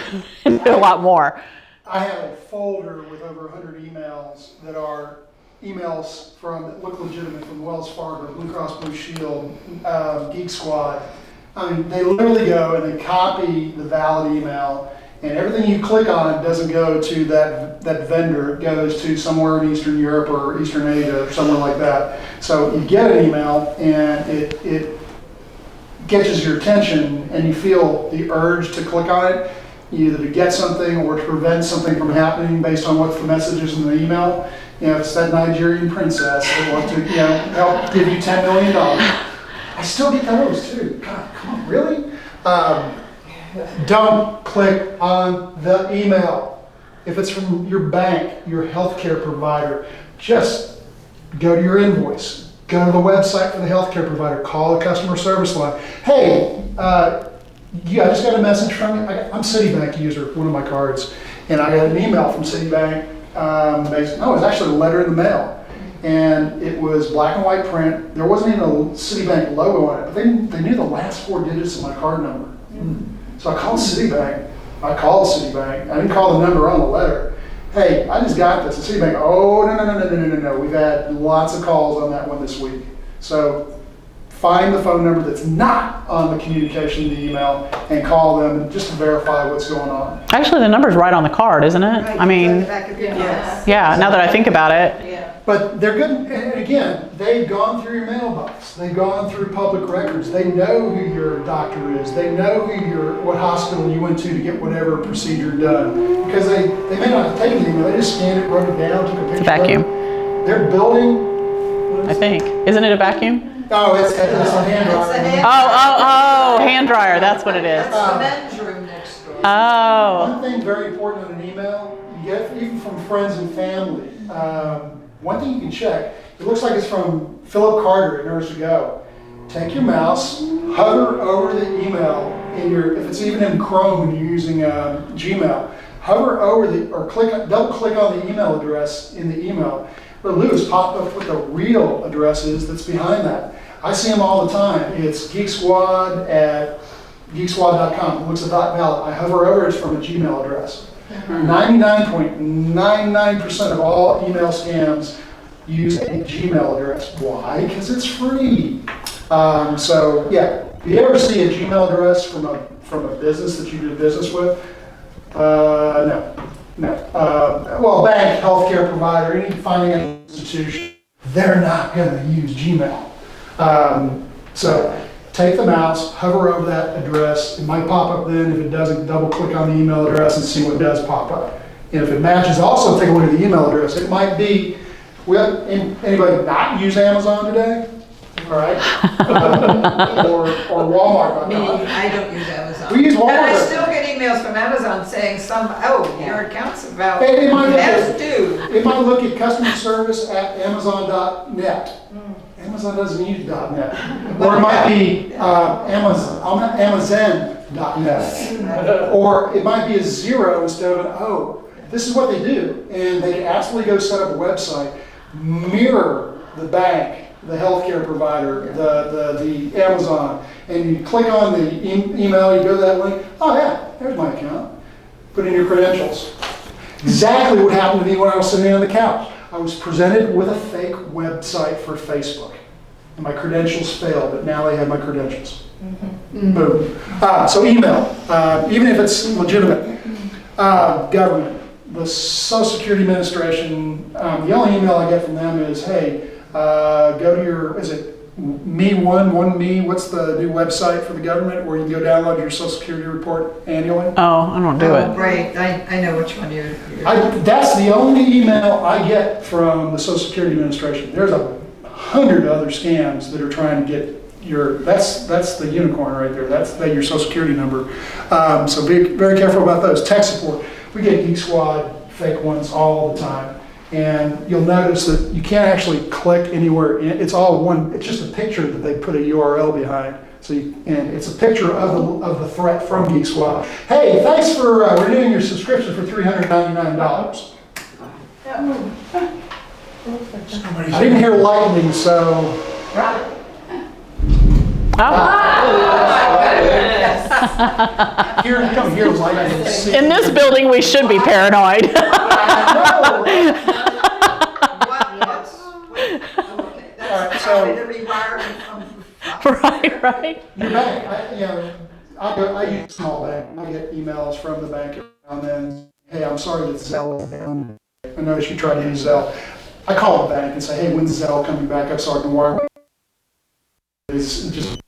into a lot more. I have a folder with over 100 emails that are emails that look legitimate from Wells Fargo, Blue Cross Blue Shield, Geek Squad. I mean, they literally go and they copy the valid email, and everything you click on doesn't go to that vendor. It goes to somewhere in Eastern Europe or Eastern Asia or somewhere like that. So you get an email and it catches your attention and you feel the urge to click on it, either to get something or to prevent something from happening based on what the message is in the email. It's that Nigerian princess that wants to help give you $10 million. I still get those too. God, come on, really? Don't click on the email. If it's from your bank, your healthcare provider, just go to your invoice. Go to the website for the healthcare provider. Call the customer service line. Hey, I just got a message from you. I'm a Citibank user, one of my cards, and I got an email from Citibank. It was actually a letter in the mail, and it was black and white print. There wasn't even a Citibank logo on it, but they knew the last 4 digits of my card number. So I called Citibank. I didn't call the number on the letter. Hey, I just got this. And Citibank, oh, no. We've had lots of calls on that one this week. So find the phone number that's not on the communication in the email and call them just to verify what's going on. Actually, the number's right on the card, isn't it? Right, I mean, yes. yeah, now that I think about it. Yeah. But they're good, and again, they've gone through your mailbox. They've gone through public records. They know who your doctor is. They know what hospital you went to get whatever procedure done. Because they may not have taken the email, they just scanned it, wrote it down, took a picture. Vacuum. They're building. I think. Isn't it a vacuum? Oh, it's a hand dryer. It's a hand Oh, hand dryer. That's what it is. That's the men's room next door. Oh. One thing very important on an email, you get even from friends and family. One thing you can check, it looks like it's from Phillip Carter at Nurse to Go. Take your mouse, hover over the email if it's even in Chrome when you're using Gmail, hover over double click on the email address in the email. But Lewis popped up what the real address is that's behind that. I see them all the time. It's Geek Squad at geeksquad.com. It looks a .valid. I hover over, it's from a Gmail address. 99.99% of all email scams use a Gmail address. Why? Because it's free. So yeah, if you ever see a Gmail address from a business that you do business with, no. Well, bank, healthcare provider, any financial institution, they're not going to use Gmail. So take the mouse, hover over that address. It might pop up then. If it doesn't, double click on the email address and see what does pop up. And if it matches, also take a look at the email address. It might be, anybody not use Amazon today? All right. or Walmart.com. Me, I don't use Amazon. We use Walmart. And I still get emails from Amazon saying your account's about It might past due. It might look at customer service at amazon.net. Amazon doesn't use .net. Or it might be Amazon.net. Or it might be a 0 instead of an O. This is what they do. And they can absolutely go set up a website, mirror the bank, the healthcare provider, the Amazon, and you click on the email, you go to that link, oh yeah, there's my account. Put in your credentials. Exactly what happened to me when I was sitting on the couch. I was presented with a fake website for Facebook. And my credentials failed, but now they have my credentials. Boom. So email, even if it's legitimate. Government, the Social Security Administration, the only email I get from them is, hey, go to your, is it Me1, what's the new website for the government where you can go download your Social Security report annually? Oh, I don't do it. Right, I know which one you're. That's the only email I get from the Social Security Administration. There's 100 other scams that are trying to get your, that's the unicorn right there. That's your Social Security number. So be very careful about those. Tech support. We get Geek Squad fake ones all the time. And you'll notice that you can't actually click anywhere. It's all one, it's just a picture that they put a URL behind. So and it's a picture of the threat from Geek Squad. Hey, thanks for renewing your subscription for $399. I didn't hear lightning, so. Come here, lightning. In this building, we should be paranoid. Right. Your bank, I use small bank. I get emails from the bank and then, hey, I'm sorry that Zelle is down. I noticed you tried to use Zelle. I call the bank and say, hey, when's Zelle coming back up so I can wire? It's just.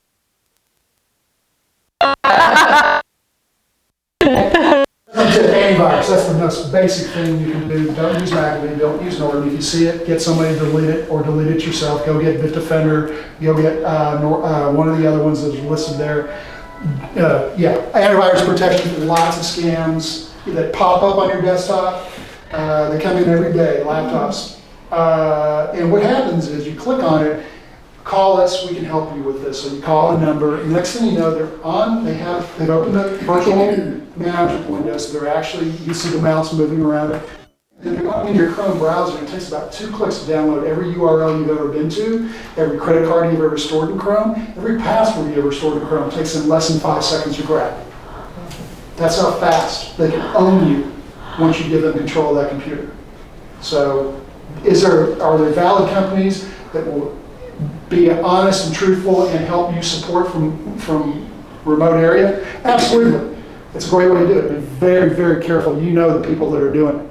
Antivirus, that's the most basic thing you can do. Don't use McAfee, don't use Norton. If you see it, get somebody to delete it or delete it yourself. Go get Bitdefender, go get one of the other ones that's listed there. Antivirus protection, lots of scams that pop up on your desktop. They come in every day, laptops. And what happens is you click on it, call us, we can help you with this. So you call a number, and next thing you know, they've opened up virtual management window, so they're actually, you see the mouse moving around it. And they're going into your Chrome browser, and it takes about 2 clicks to download every URL you've ever been to, every credit card you've ever stored in Chrome, every password you've ever stored in Chrome. It takes them less than 5 seconds to grab. That's how fast they can own you once you give them control of that computer. So are there valid companies that will be honest and truthful and help you support from remote area? Absolutely. It's a great way to do it. Be very, very careful. You know the people that are doing it.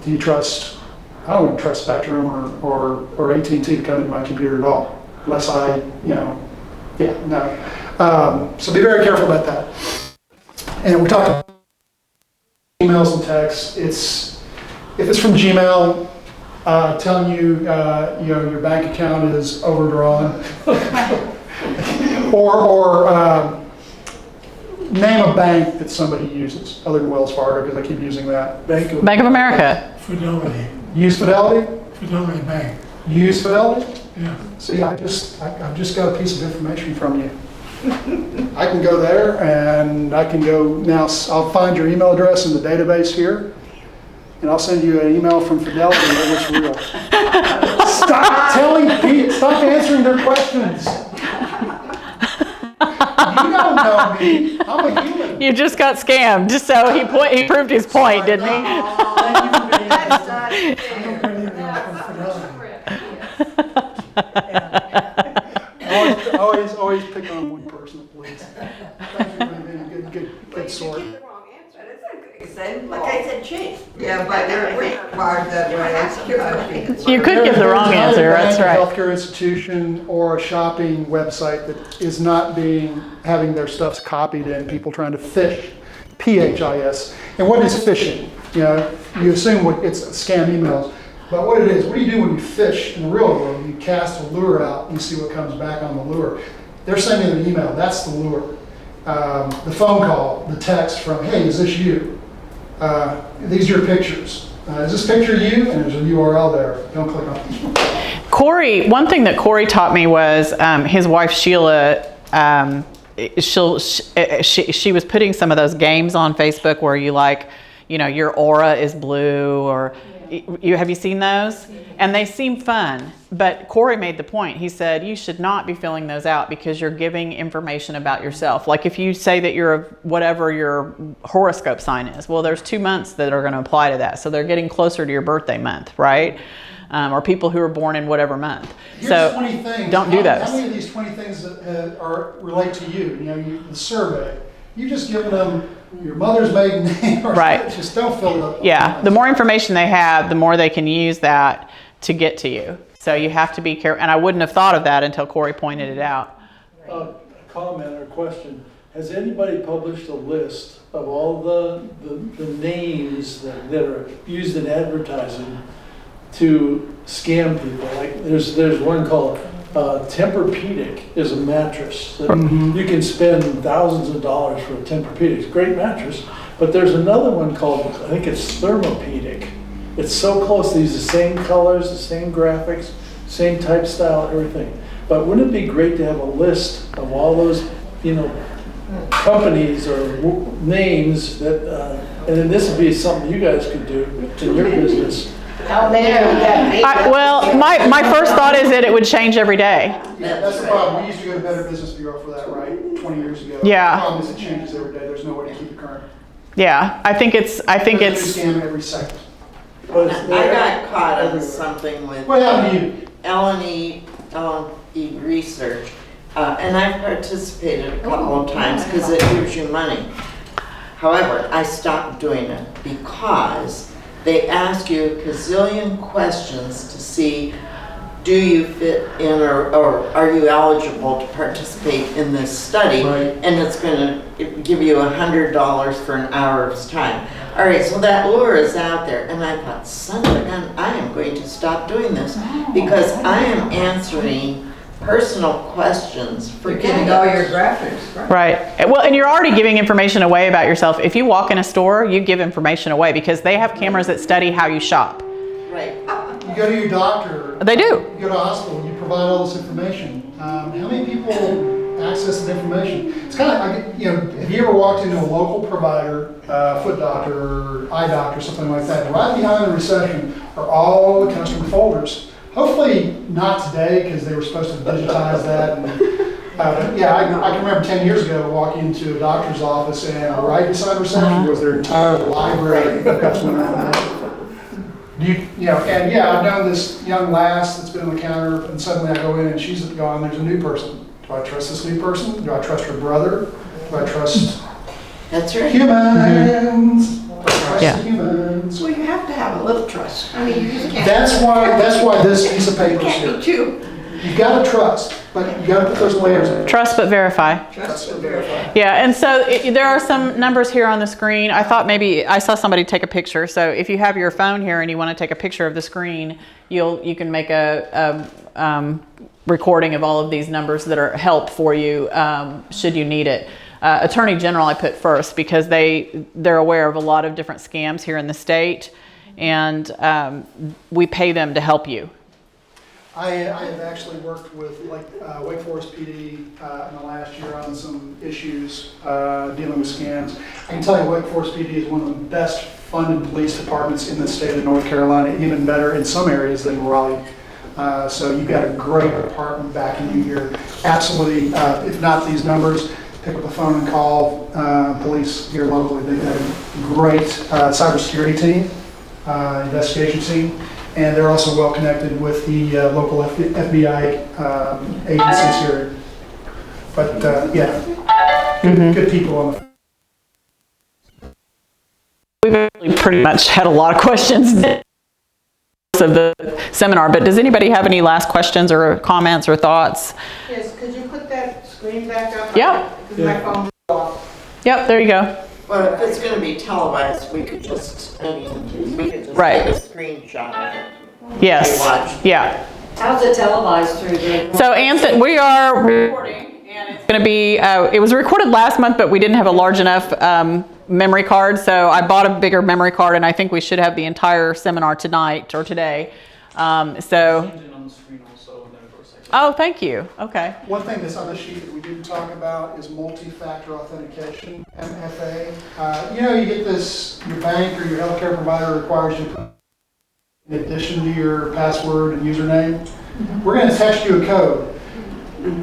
Do you trust, I don't want to trust Spectrum or AT&T to come into my computer at all, unless I, no. So be very careful about that. And we talked about emails and texts. If it's from Gmail, telling you, your bank account is overdrawn, or name a bank that somebody uses other than Wells Fargo, because I keep using that. Bank of America. Fidelity. Use Fidelity? Fidelity Bank. Use Fidelity? Yeah. See, I've just got a piece of information from you. I can go there and I can go now. I'll find your email address in the database here. And I'll send you an email from Fidelity that looks real. Stop answering their questions. You don't know me. I'm a human. You just got scammed, so he proved his point, didn't he? Always pick on one person, please. Thank you for being a good sort. Like I said, Chase. Yeah, but we're wired that way. You could give the wrong answer, that's right. A healthcare institution or a shopping website that is not having their stuff copied and people trying to phish, P-H-I-S. And what is phishing? You assume it's scam emails. But what it is, what do you do when you fish in the real world? You cast a lure out, you see what comes back on the lure. They're sending an email, that's the lure. the phone call, the text from, hey, is this you? These are your pictures. Is this picture you? And there's a URL there. Don't click on it. Corey, one thing that Corey taught me was his wife Sheila. She was putting some of those games on Facebook where you your aura is blue, or have you seen those? And they seem fun, but Corey made the point. He said you should not be filling those out because you're giving information about yourself. Like if you say that you're whatever your horoscope sign is, well, there's 2 months that are going to apply to that, so they're getting closer to your birthday month, right? Or people who are born in whatever month. Here's So 20 things. don't do those. How many of these 20 things relate to you? The survey. You just given them your mother's maiden name, or Right. just don't fill it up. Yeah, the more information they have, the more they can use that to get to you. So you have to be careful. And I wouldn't have thought of that until Corey pointed it out. A comment or question, has anybody published a list of all the names that are used in advertising to scam people? Like there's one called Tempur-Pedic is a mattress that you can spend thousands of dollars for a Tempur-Pedic. It's a great mattress. But there's another one called, I think it's Thermopedic. It's so close. These are the same colors, the same graphics, same type style, everything. But wouldn't it be great to have a list of all those, companies or names that, and then this would be something you guys could do in your business. Well, my first thought is that it would change every day. Yeah, that's the problem. We used to go to Better Business Bureau for that, right? 20 years ago. Yeah. The problem is it changes every day. There's no way to keep it current. Yeah, I think it's. There's a new scam every second. But I got caught on something with What happened to you? L&E research, and I've participated a couple of times because it gives you money. However, I stopped doing it because they ask you a gazillion questions to see, do you fit in or are you eligible to participate in this study? Right. And it's going to give you $100 for an hour's time. All right, so that lure is out there. And I thought, son of a gun, I am going to stop doing this because I am answering personal questions for You're getting all your graphics, right? Right. Well, and you're already giving information away about yourself. If you walk in a store, you give information away because they have cameras that study how you shop. Right. You go to your doctor. They do. You go to a hospital. You provide all this information. How many people access the information? It's kind of like, have you ever walked into a local provider, foot doctor, or eye doctor, something like that? And right behind the reception are all the customer folders. Hopefully not today, because they were supposed to digitize that. And, I can remember 10 years ago walking into a doctor's office, and right beside reception was their entire library of customer information. I've known this young lass that's been on the counter, and suddenly I go in and she's gone. There's a new person. Do I trust this new person? Do I trust her brother? Do I trust That's right. humans? Trust Yeah. humans. Well, you have to have a little trust. I mean, you just can't. That's why this piece of paper is here. Can't be two. You've got to trust, but you got to put those layers in. Trust but verify. Trust and verify. Yeah, and so there are some numbers here on the screen. I thought maybe I saw somebody take a picture. So if you have your phone here and you want to take a picture of the screen, you can make a recording of all of these numbers that are help for you should you need it. Attorney General I put first because they're aware of a lot of different scams here in the state, and we pay them to help you. I have actually worked with Wake Forest PD in the last year on some issues dealing with scams. I can tell you Wake Forest PD is one of the best funded police departments in the state of North Carolina, even better in some areas than Raleigh. So you've got a great department backing you here. Absolutely, if not these numbers, pick up the phone and call police here locally. They've got a great cybersecurity team, investigation team. And they're also well connected with the local FBI agencies here. But good people on the. We've actually pretty much had a lot of questions of the seminar, but does anybody have any last questions or comments or thoughts? Yes, could you put that screen back up? Yeah. Because my phone is off. Yep, there you go. Well, if it's gonna be televised, we could just take a screenshot of it. Yes. Watch. Yeah. How's it televised through the? So Anthony, we are recording, and It's going to be, it was recorded last month, but we didn't have a large enough memory card, so I bought a bigger memory card, and I think we should have the entire seminar tonight or today. Oh, thank you. Okay. One thing that's on the sheet that we didn't talk about is multi-factor authentication, MFA. You get this, your bank or your healthcare provider requires you to put, in addition to your password and username, we're going to text you a code.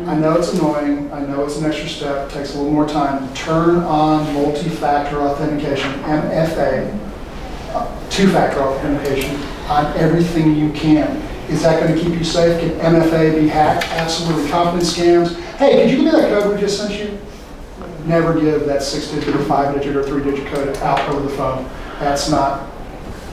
I know it's annoying. I know it's an extra step. It takes a little more time. Turn on multi-factor authentication, MFA, two-factor authentication, on everything you can. Is that going to keep you safe? Can MFA be hacked? Absolutely. Confidence scams. Hey, could you give me that code we just sent you? Never give that 6-digit or 5-digit or 3-digit code out over the phone. That's not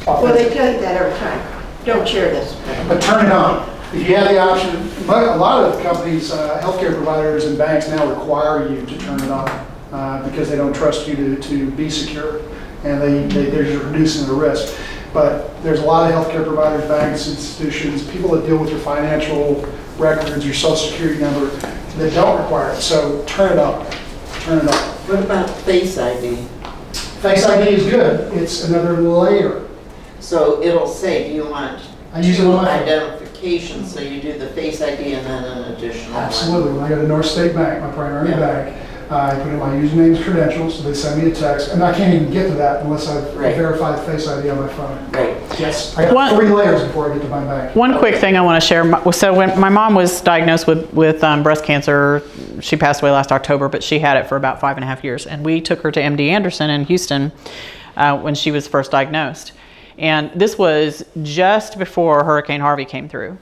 authentic. Well, they tell you that every time. Don't share this. But turn it on. If you have the option, a lot of companies, healthcare providers and banks now require you to turn it on because they don't trust you to be secure, and they're just reducing the risk. But there's a lot of healthcare providers, banks, institutions, people that deal with your financial records, your social security number, that don't require it. So turn it on. Turn it on. What about Face ID? Face ID is good. It's another layer. So it'll say, do you want I use it on my phone. identification? So you do the Face ID and then an additional one. Absolutely. When I go to North State Bank, my primary bank, I put in my username's credentials, so they send me a text, and I can't even get to that unless I verify the Face ID on my phone. Right. Yes, I got 3 layers before I get to my bank. One quick thing I want to share. So when my mom was diagnosed with breast cancer, she passed away last October, but she had it for about 5.5 years. And we took her to MD Anderson in Houston when she was first diagnosed. And this was just before Hurricane Harvey came through.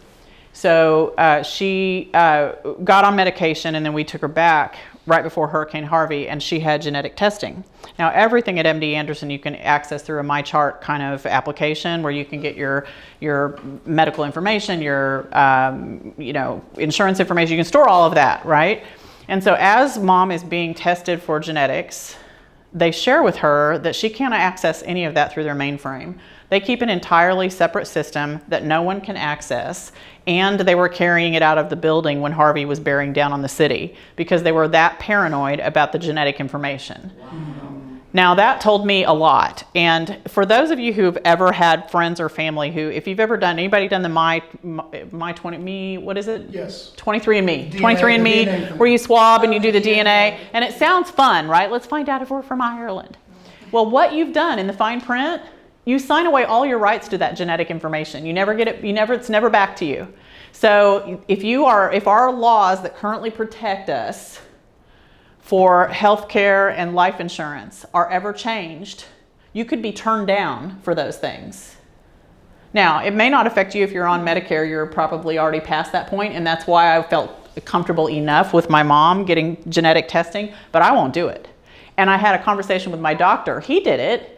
So she got on medication, and then we took her back right before Hurricane Harvey, and she had genetic testing. Now, everything at MD Anderson you can access through a MyChart kind of application where you can get your medical information, your insurance information. You can store all of that, right? And so as mom is being tested for genetics, they share with her that she can't access any of that through their mainframe. They keep an entirely separate system that no one can access, and they were carrying it out of the building when Harvey was bearing down on the city because they were that paranoid about the genetic information. Wow. Now that told me a lot. And for those of you who've ever had friends or family who, if you've ever done, anybody done the my 20me, what is it? Yes. 23andMe. DNA, 23andMe, where you swab and you do the DNA. And it sounds fun, right? Let's find out if we're from Ireland. Well, what you've done in the fine print, you sign away all your rights to that genetic information. You never get it, it's never back to you. So if our laws that currently protect us for healthcare and life insurance are ever changed, you could be turned down for those things. Now, it may not affect you if you're on Medicare. You're probably already past that point, and that's why I felt comfortable enough with my mom getting genetic testing, but I won't do it. And I had a conversation with my doctor. He did it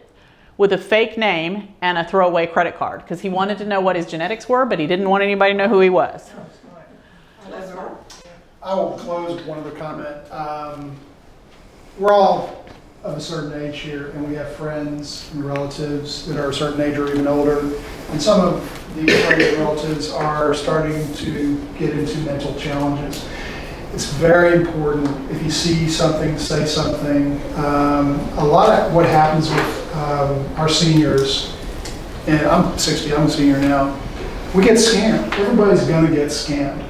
with a fake name and a throwaway credit card because he wanted to know what his genetics were, but he didn't want anybody to know who he was. I will close with one other comment. We're all of a certain age here, and we have friends and relatives that are a certain age or even older. And some of these friends and relatives are starting to get into mental challenges. It's very important, if you see something, say something. A lot of what happens with our seniors, and I'm 60, I'm a senior now, we get scammed. Everybody's gonna get scammed,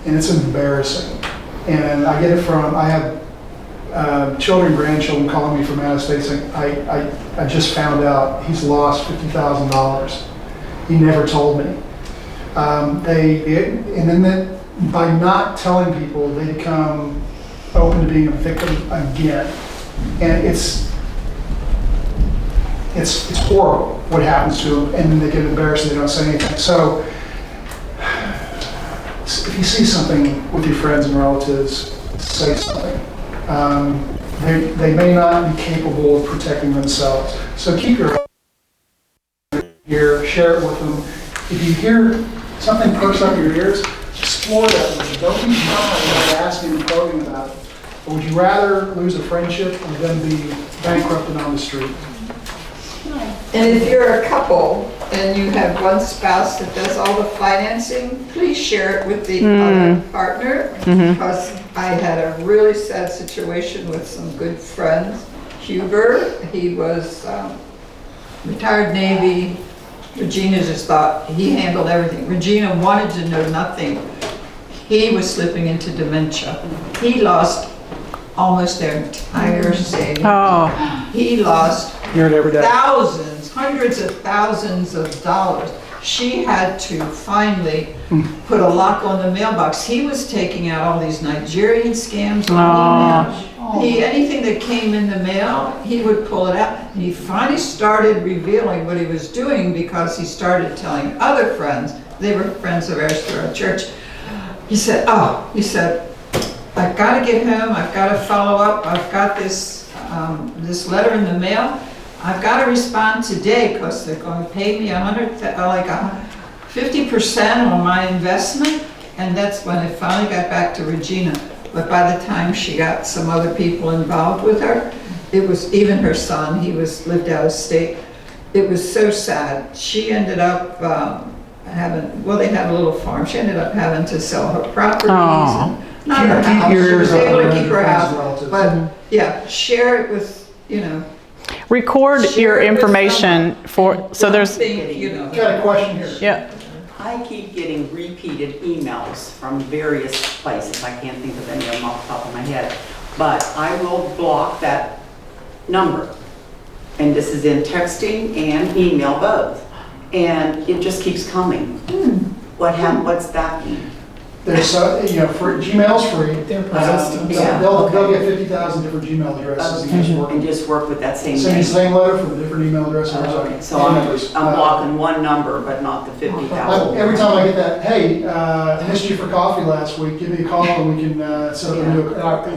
and it's embarrassing. And I get it from, I have children, grandchildren calling me from out of state saying, I just found out he's lost $50,000. He never told me. By not telling people, they become open to being a victim again. And it's horrible what happens to them, and then they get embarrassed and they don't say anything. So if you see something with your friends and relatives, say something. They may not be capable of protecting themselves. So keep your ear, share it with them. If you hear something perks up your ears, explore that with them. Don't be shy about asking and probing about it. Or would you rather lose a friendship or then be bankrupted on the street? And if you're a couple and you have one spouse that does all the financing, please share it with the other partner. Because I had a really sad situation with some good friends. Huber, he was retired Navy. Regina just thought he handled everything. Regina wanted to know nothing. He was slipping into dementia. He lost almost their entire savings. Oh, He lost Hear it every day. thousands, hundreds of thousands of dollars. She had to finally put a lock on the mailbox. He was taking out all these Nigerian scams on email. Anything that came in the mail, he would pull it out. And he finally started revealing what he was doing because he started telling other friends, they were friends of ours through our church. He said, I've got to get home, I've got to follow up, I've got this letter in the mail. I've got to respond today because they're going to pay me 50% on my investment. And that's when it finally got back to Regina. But by the time she got some other people involved with her, it was even her son, he lived out of state. It was so sad. She ended up they had a little farm. She ended up having to sell her properties. And not her Keep house. your She ears was able to open keep her for friends and house. relatives. But yeah, share it with, record Share your it with information so there's, Got a question here. yeah. I keep getting repeated emails from various places. I can't think of any of them off the top of my head. But I will block that number. And this is in texting and email both. And it just keeps coming. What's that mean? There's, Gmail's free. Yeah. They'll get 50,000 different Gmail addresses and just work. And just work with that same Send you the name. same letter from a different email address. Okay, so I'm blocking one number, but not the 50,000. Every time I get that, hey, missed you for coffee last week, give me a call and we can set up a new,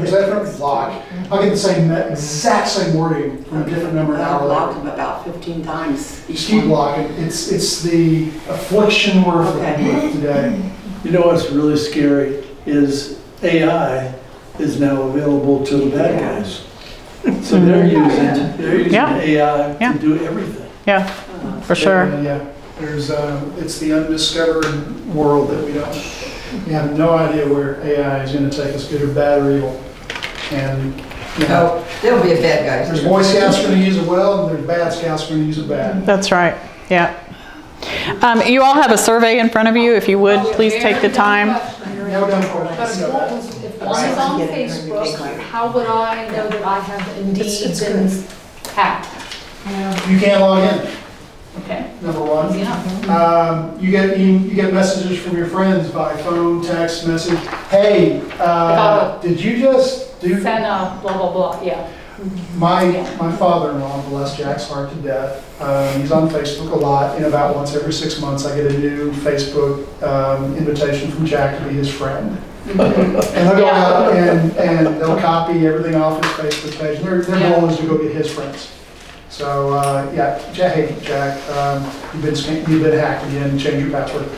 is that from block? I'll get the exact same wording from a different number an I've hour blocked later. them about 15 times each Just keep one. blocking. It's the affliction we're afflicted with today. You know what's really scary is AI is now available to the bad guys. So they're using Yeah. AI Yeah. to do everything. Yeah, for sure. Yeah, there's, it's the undiscovered world that we have no idea where AI is going to take us, good or bad or evil. And, there'll be a bad guy. there's Boy Scouts going to use it well, and there's bad Scouts going to use it bad. That's right, yeah. You all have a survey in front of you. If you would, please take the time. No dumb But questions. if one is on Facebook, how would I know that I have indeed been hacked? You can't log in, Okay. number one. Yeah. You get messages from your friends by phone, text, message. Hey, did you just do? Send a blah, blah, blah, yeah. My father-in-law, bless Jack's heart to death, he's on Facebook a lot, and about once every 6 months I get a new Facebook invitation from Jack to be his friend. And they'll go out and they'll copy everything off his Facebook page. Their goal is to go get his friends. So, Jack, you've been hacked again, change your password.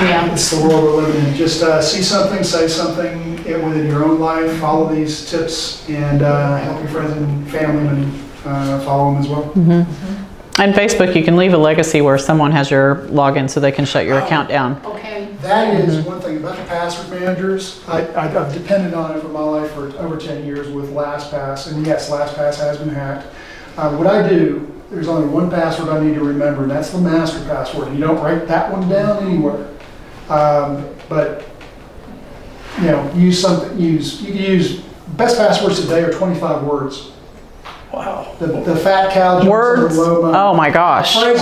Yeah. It's the world we're living in. Just see something, say something within your own life, follow these tips, and help your friends and family and follow them as well. And Facebook, you can leave a legacy where someone has your login so they can shut your account down. Okay. That is one thing about the password managers. I've depended on it for my life for over 10 years with LastPass, and yes, LastPass has been hacked. What I do, there's only one password I need to remember, and that's the master password. You don't write that one down anywhere. But use something. You can use best passwords today are 25 words. Wow. The fat cow jumps Words? over low mountain. Oh my gosh. Long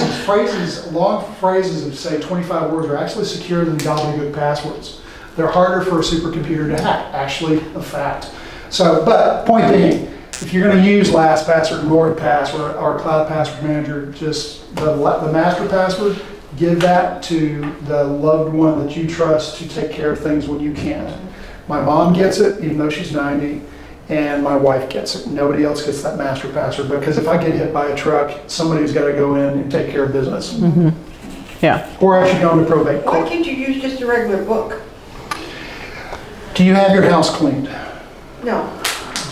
phrases of say 25 words are actually secure than gobbledygook passwords. They're harder for a supercomputer to hack, actually a fact. So, but point being, if you're going to use LastPass or NordPass or Cloud Password Manager, just the master password, give that to the loved one that you trust to take care of things when you can't. My mom gets it, even though she's 90. And my wife gets it. Nobody else gets that master password because if I get hit by a truck, somebody's got to go in and take care of business. Yeah. Or actually go into probate Why court. can't you use just a regular book? Do you have your house cleaned? No.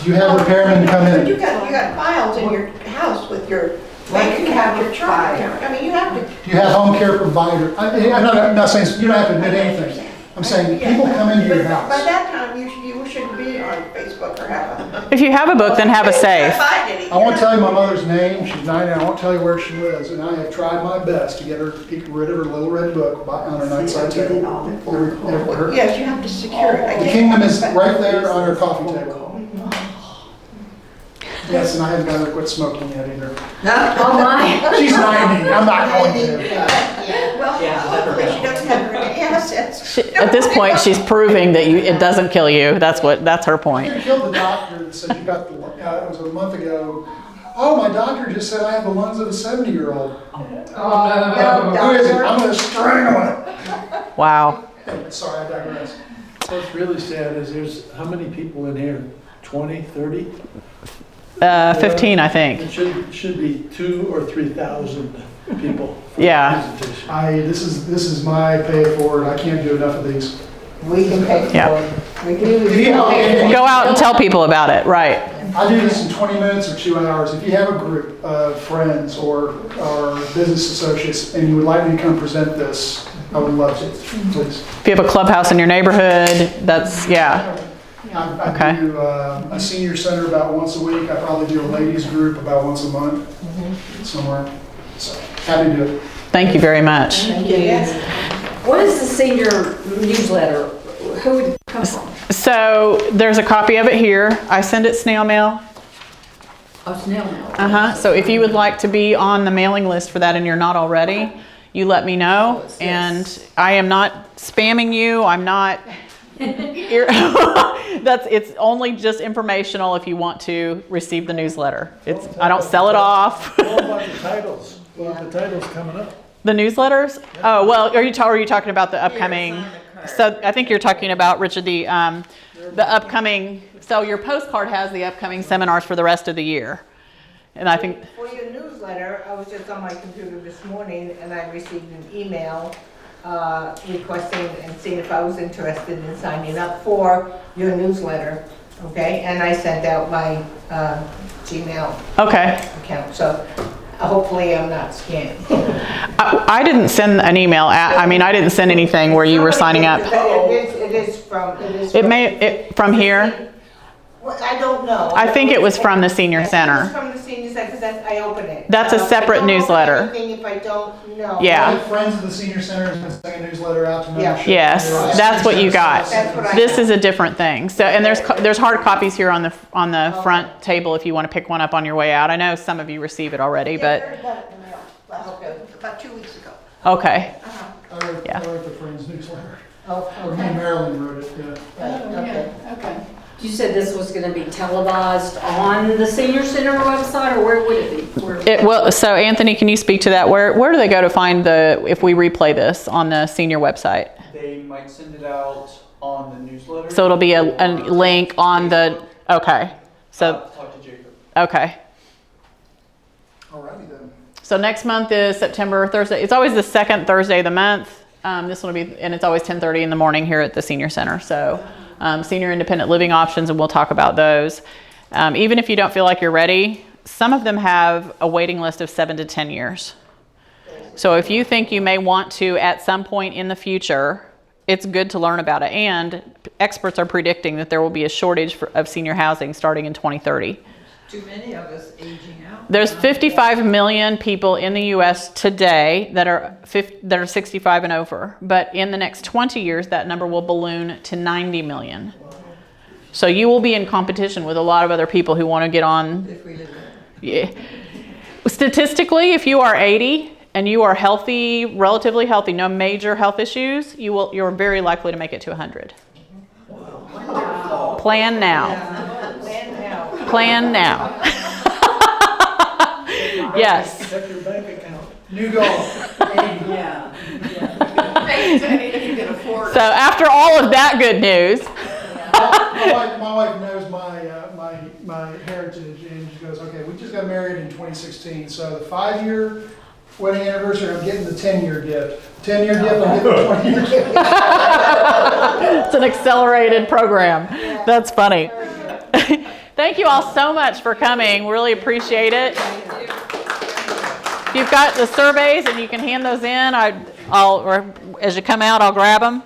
Do You have repairmen come You in. got files in your house with your bank account, your chart account. I mean, you have to. You have home care provider. I'm not saying, you don't have to admit anything. I'm saying people come into your By house. that time, you shouldn't be on Facebook or have a. If you have a book, then have a safe. I won't tell you my mother's name, she's 90, I won't tell you where she lives, and I have tried my best to get her, get rid of her little red book on her nightside table. Yes, you have to secure it. The kingdom is right there on her coffee table. Yes, and I haven't got her to quit smoking yet either. Oh, my. She's 90, I'm not going to. Well, hopefully she doesn't have any assets. At this point, she's proving that it doesn't kill you. That's her point. You killed the doctor that said you got the, it was a month ago. Oh, my doctor just said I have the lungs of a 70-year-old. Who is it? I'm going to strangle it. Wow. Sorry, I digress. What's really sad is there's, how many people in here? 20, 30? 15, I think. It should be 2,000 or 3,000 people. for Yeah. the presentation. This is my pay it forward. I can't do enough of these. We can pay for Yeah. it. We can. Go out and tell people about it, right. I do this in 20 minutes or 2 hours. If you have a group of friends or business associates and you would like me to come present this, I would love to, please. If you have a clubhouse in your neighborhood, that's, yeah. I Okay. do a senior center about once a week. I probably do a ladies group about once a month somewhere. So happy to do it. Thank you very much. What is the senior newsletter? Who would it come from? So there's a copy of it here. I send it snail mail. Oh, snail mail. So if you would like to be on the mailing list for that and you're not already, you let me know. And I am not spamming you. I'm not. It's only just informational if you want to receive the newsletter. I don't sell it off. What about the titles? Well, the titles coming up. The newsletters? Oh, well, are you talking about the upcoming? So I think you're talking about, Richard, the upcoming, so your postcard has the upcoming seminars for the rest of the year. And I think, For your newsletter, I was just on my computer this morning and I received an email requesting and seeing if I was interested in signing up for your newsletter, okay? And I sent out my Gmail okay. account, so hopefully I'm not scammed. I didn't send an email. I didn't send anything where you were signing up. It is From here? Well, I don't know. I think it was from the senior center. It's from the senior center, because I open it. That's a separate newsletter. I don't open anything if I don't know. Yeah. My friends of the senior center has been sending a newsletter out to membership. Yes, that's what you got. That's what I This got. is a different thing. So, and there's hard copies here on the front table if you want to pick one up on your way out. I know some of you receive it already, Yeah, I but heard about it in the mail about 2 weeks ago. okay. I wrote the friends newsletter. Oh, Or me and Marilyn wrote it, yeah. Okay. Okay. You said this was going to be televised on the senior center website, or where would it be? So Anthony, can you speak to that? Where do they go to find if we replay this on the senior website? They might send it out on the newsletter. So it'll be a link on the, okay. So, Talk to Jacob. okay. Alrighty then. So next month is September Thursday. It's always the second Thursday of the month. This one will be, and it's always 10:30 in the morning here at the senior center. So senior independent living options, and we'll talk about those. Even if you don't feel like you're ready, some of them have a waiting list of 7 to 10 years. So if you think you may want to at some point in the future, it's good to learn about it. And experts are predicting that there will be a shortage of senior housing starting in 2030. Too many of us aging out. There's 55 million people in the U.S. today that are 65 and over, but in the next 20 years, that number will balloon to 90 million. So you will be in competition with a lot of other people who want to get on. If we live there. Yeah. Statistically, if you are 80 and you are healthy, relatively healthy, no major health issues, you're very likely to make it to 100. Plan now. Plan now. Yes. Check your bank account. New goal. Yeah. So after all of that good news, My wife knows my heritage, and she goes, okay, we just got married in 2016, so the 5-year wedding anniversary, I'm getting the 10-year gift. 10-year gift, I'm getting the 20-year gift. it's an accelerated program. That's funny. Thank you all so much for coming. Really appreciate it. If you've got the surveys and you can hand those in, or as you come out, I'll grab them.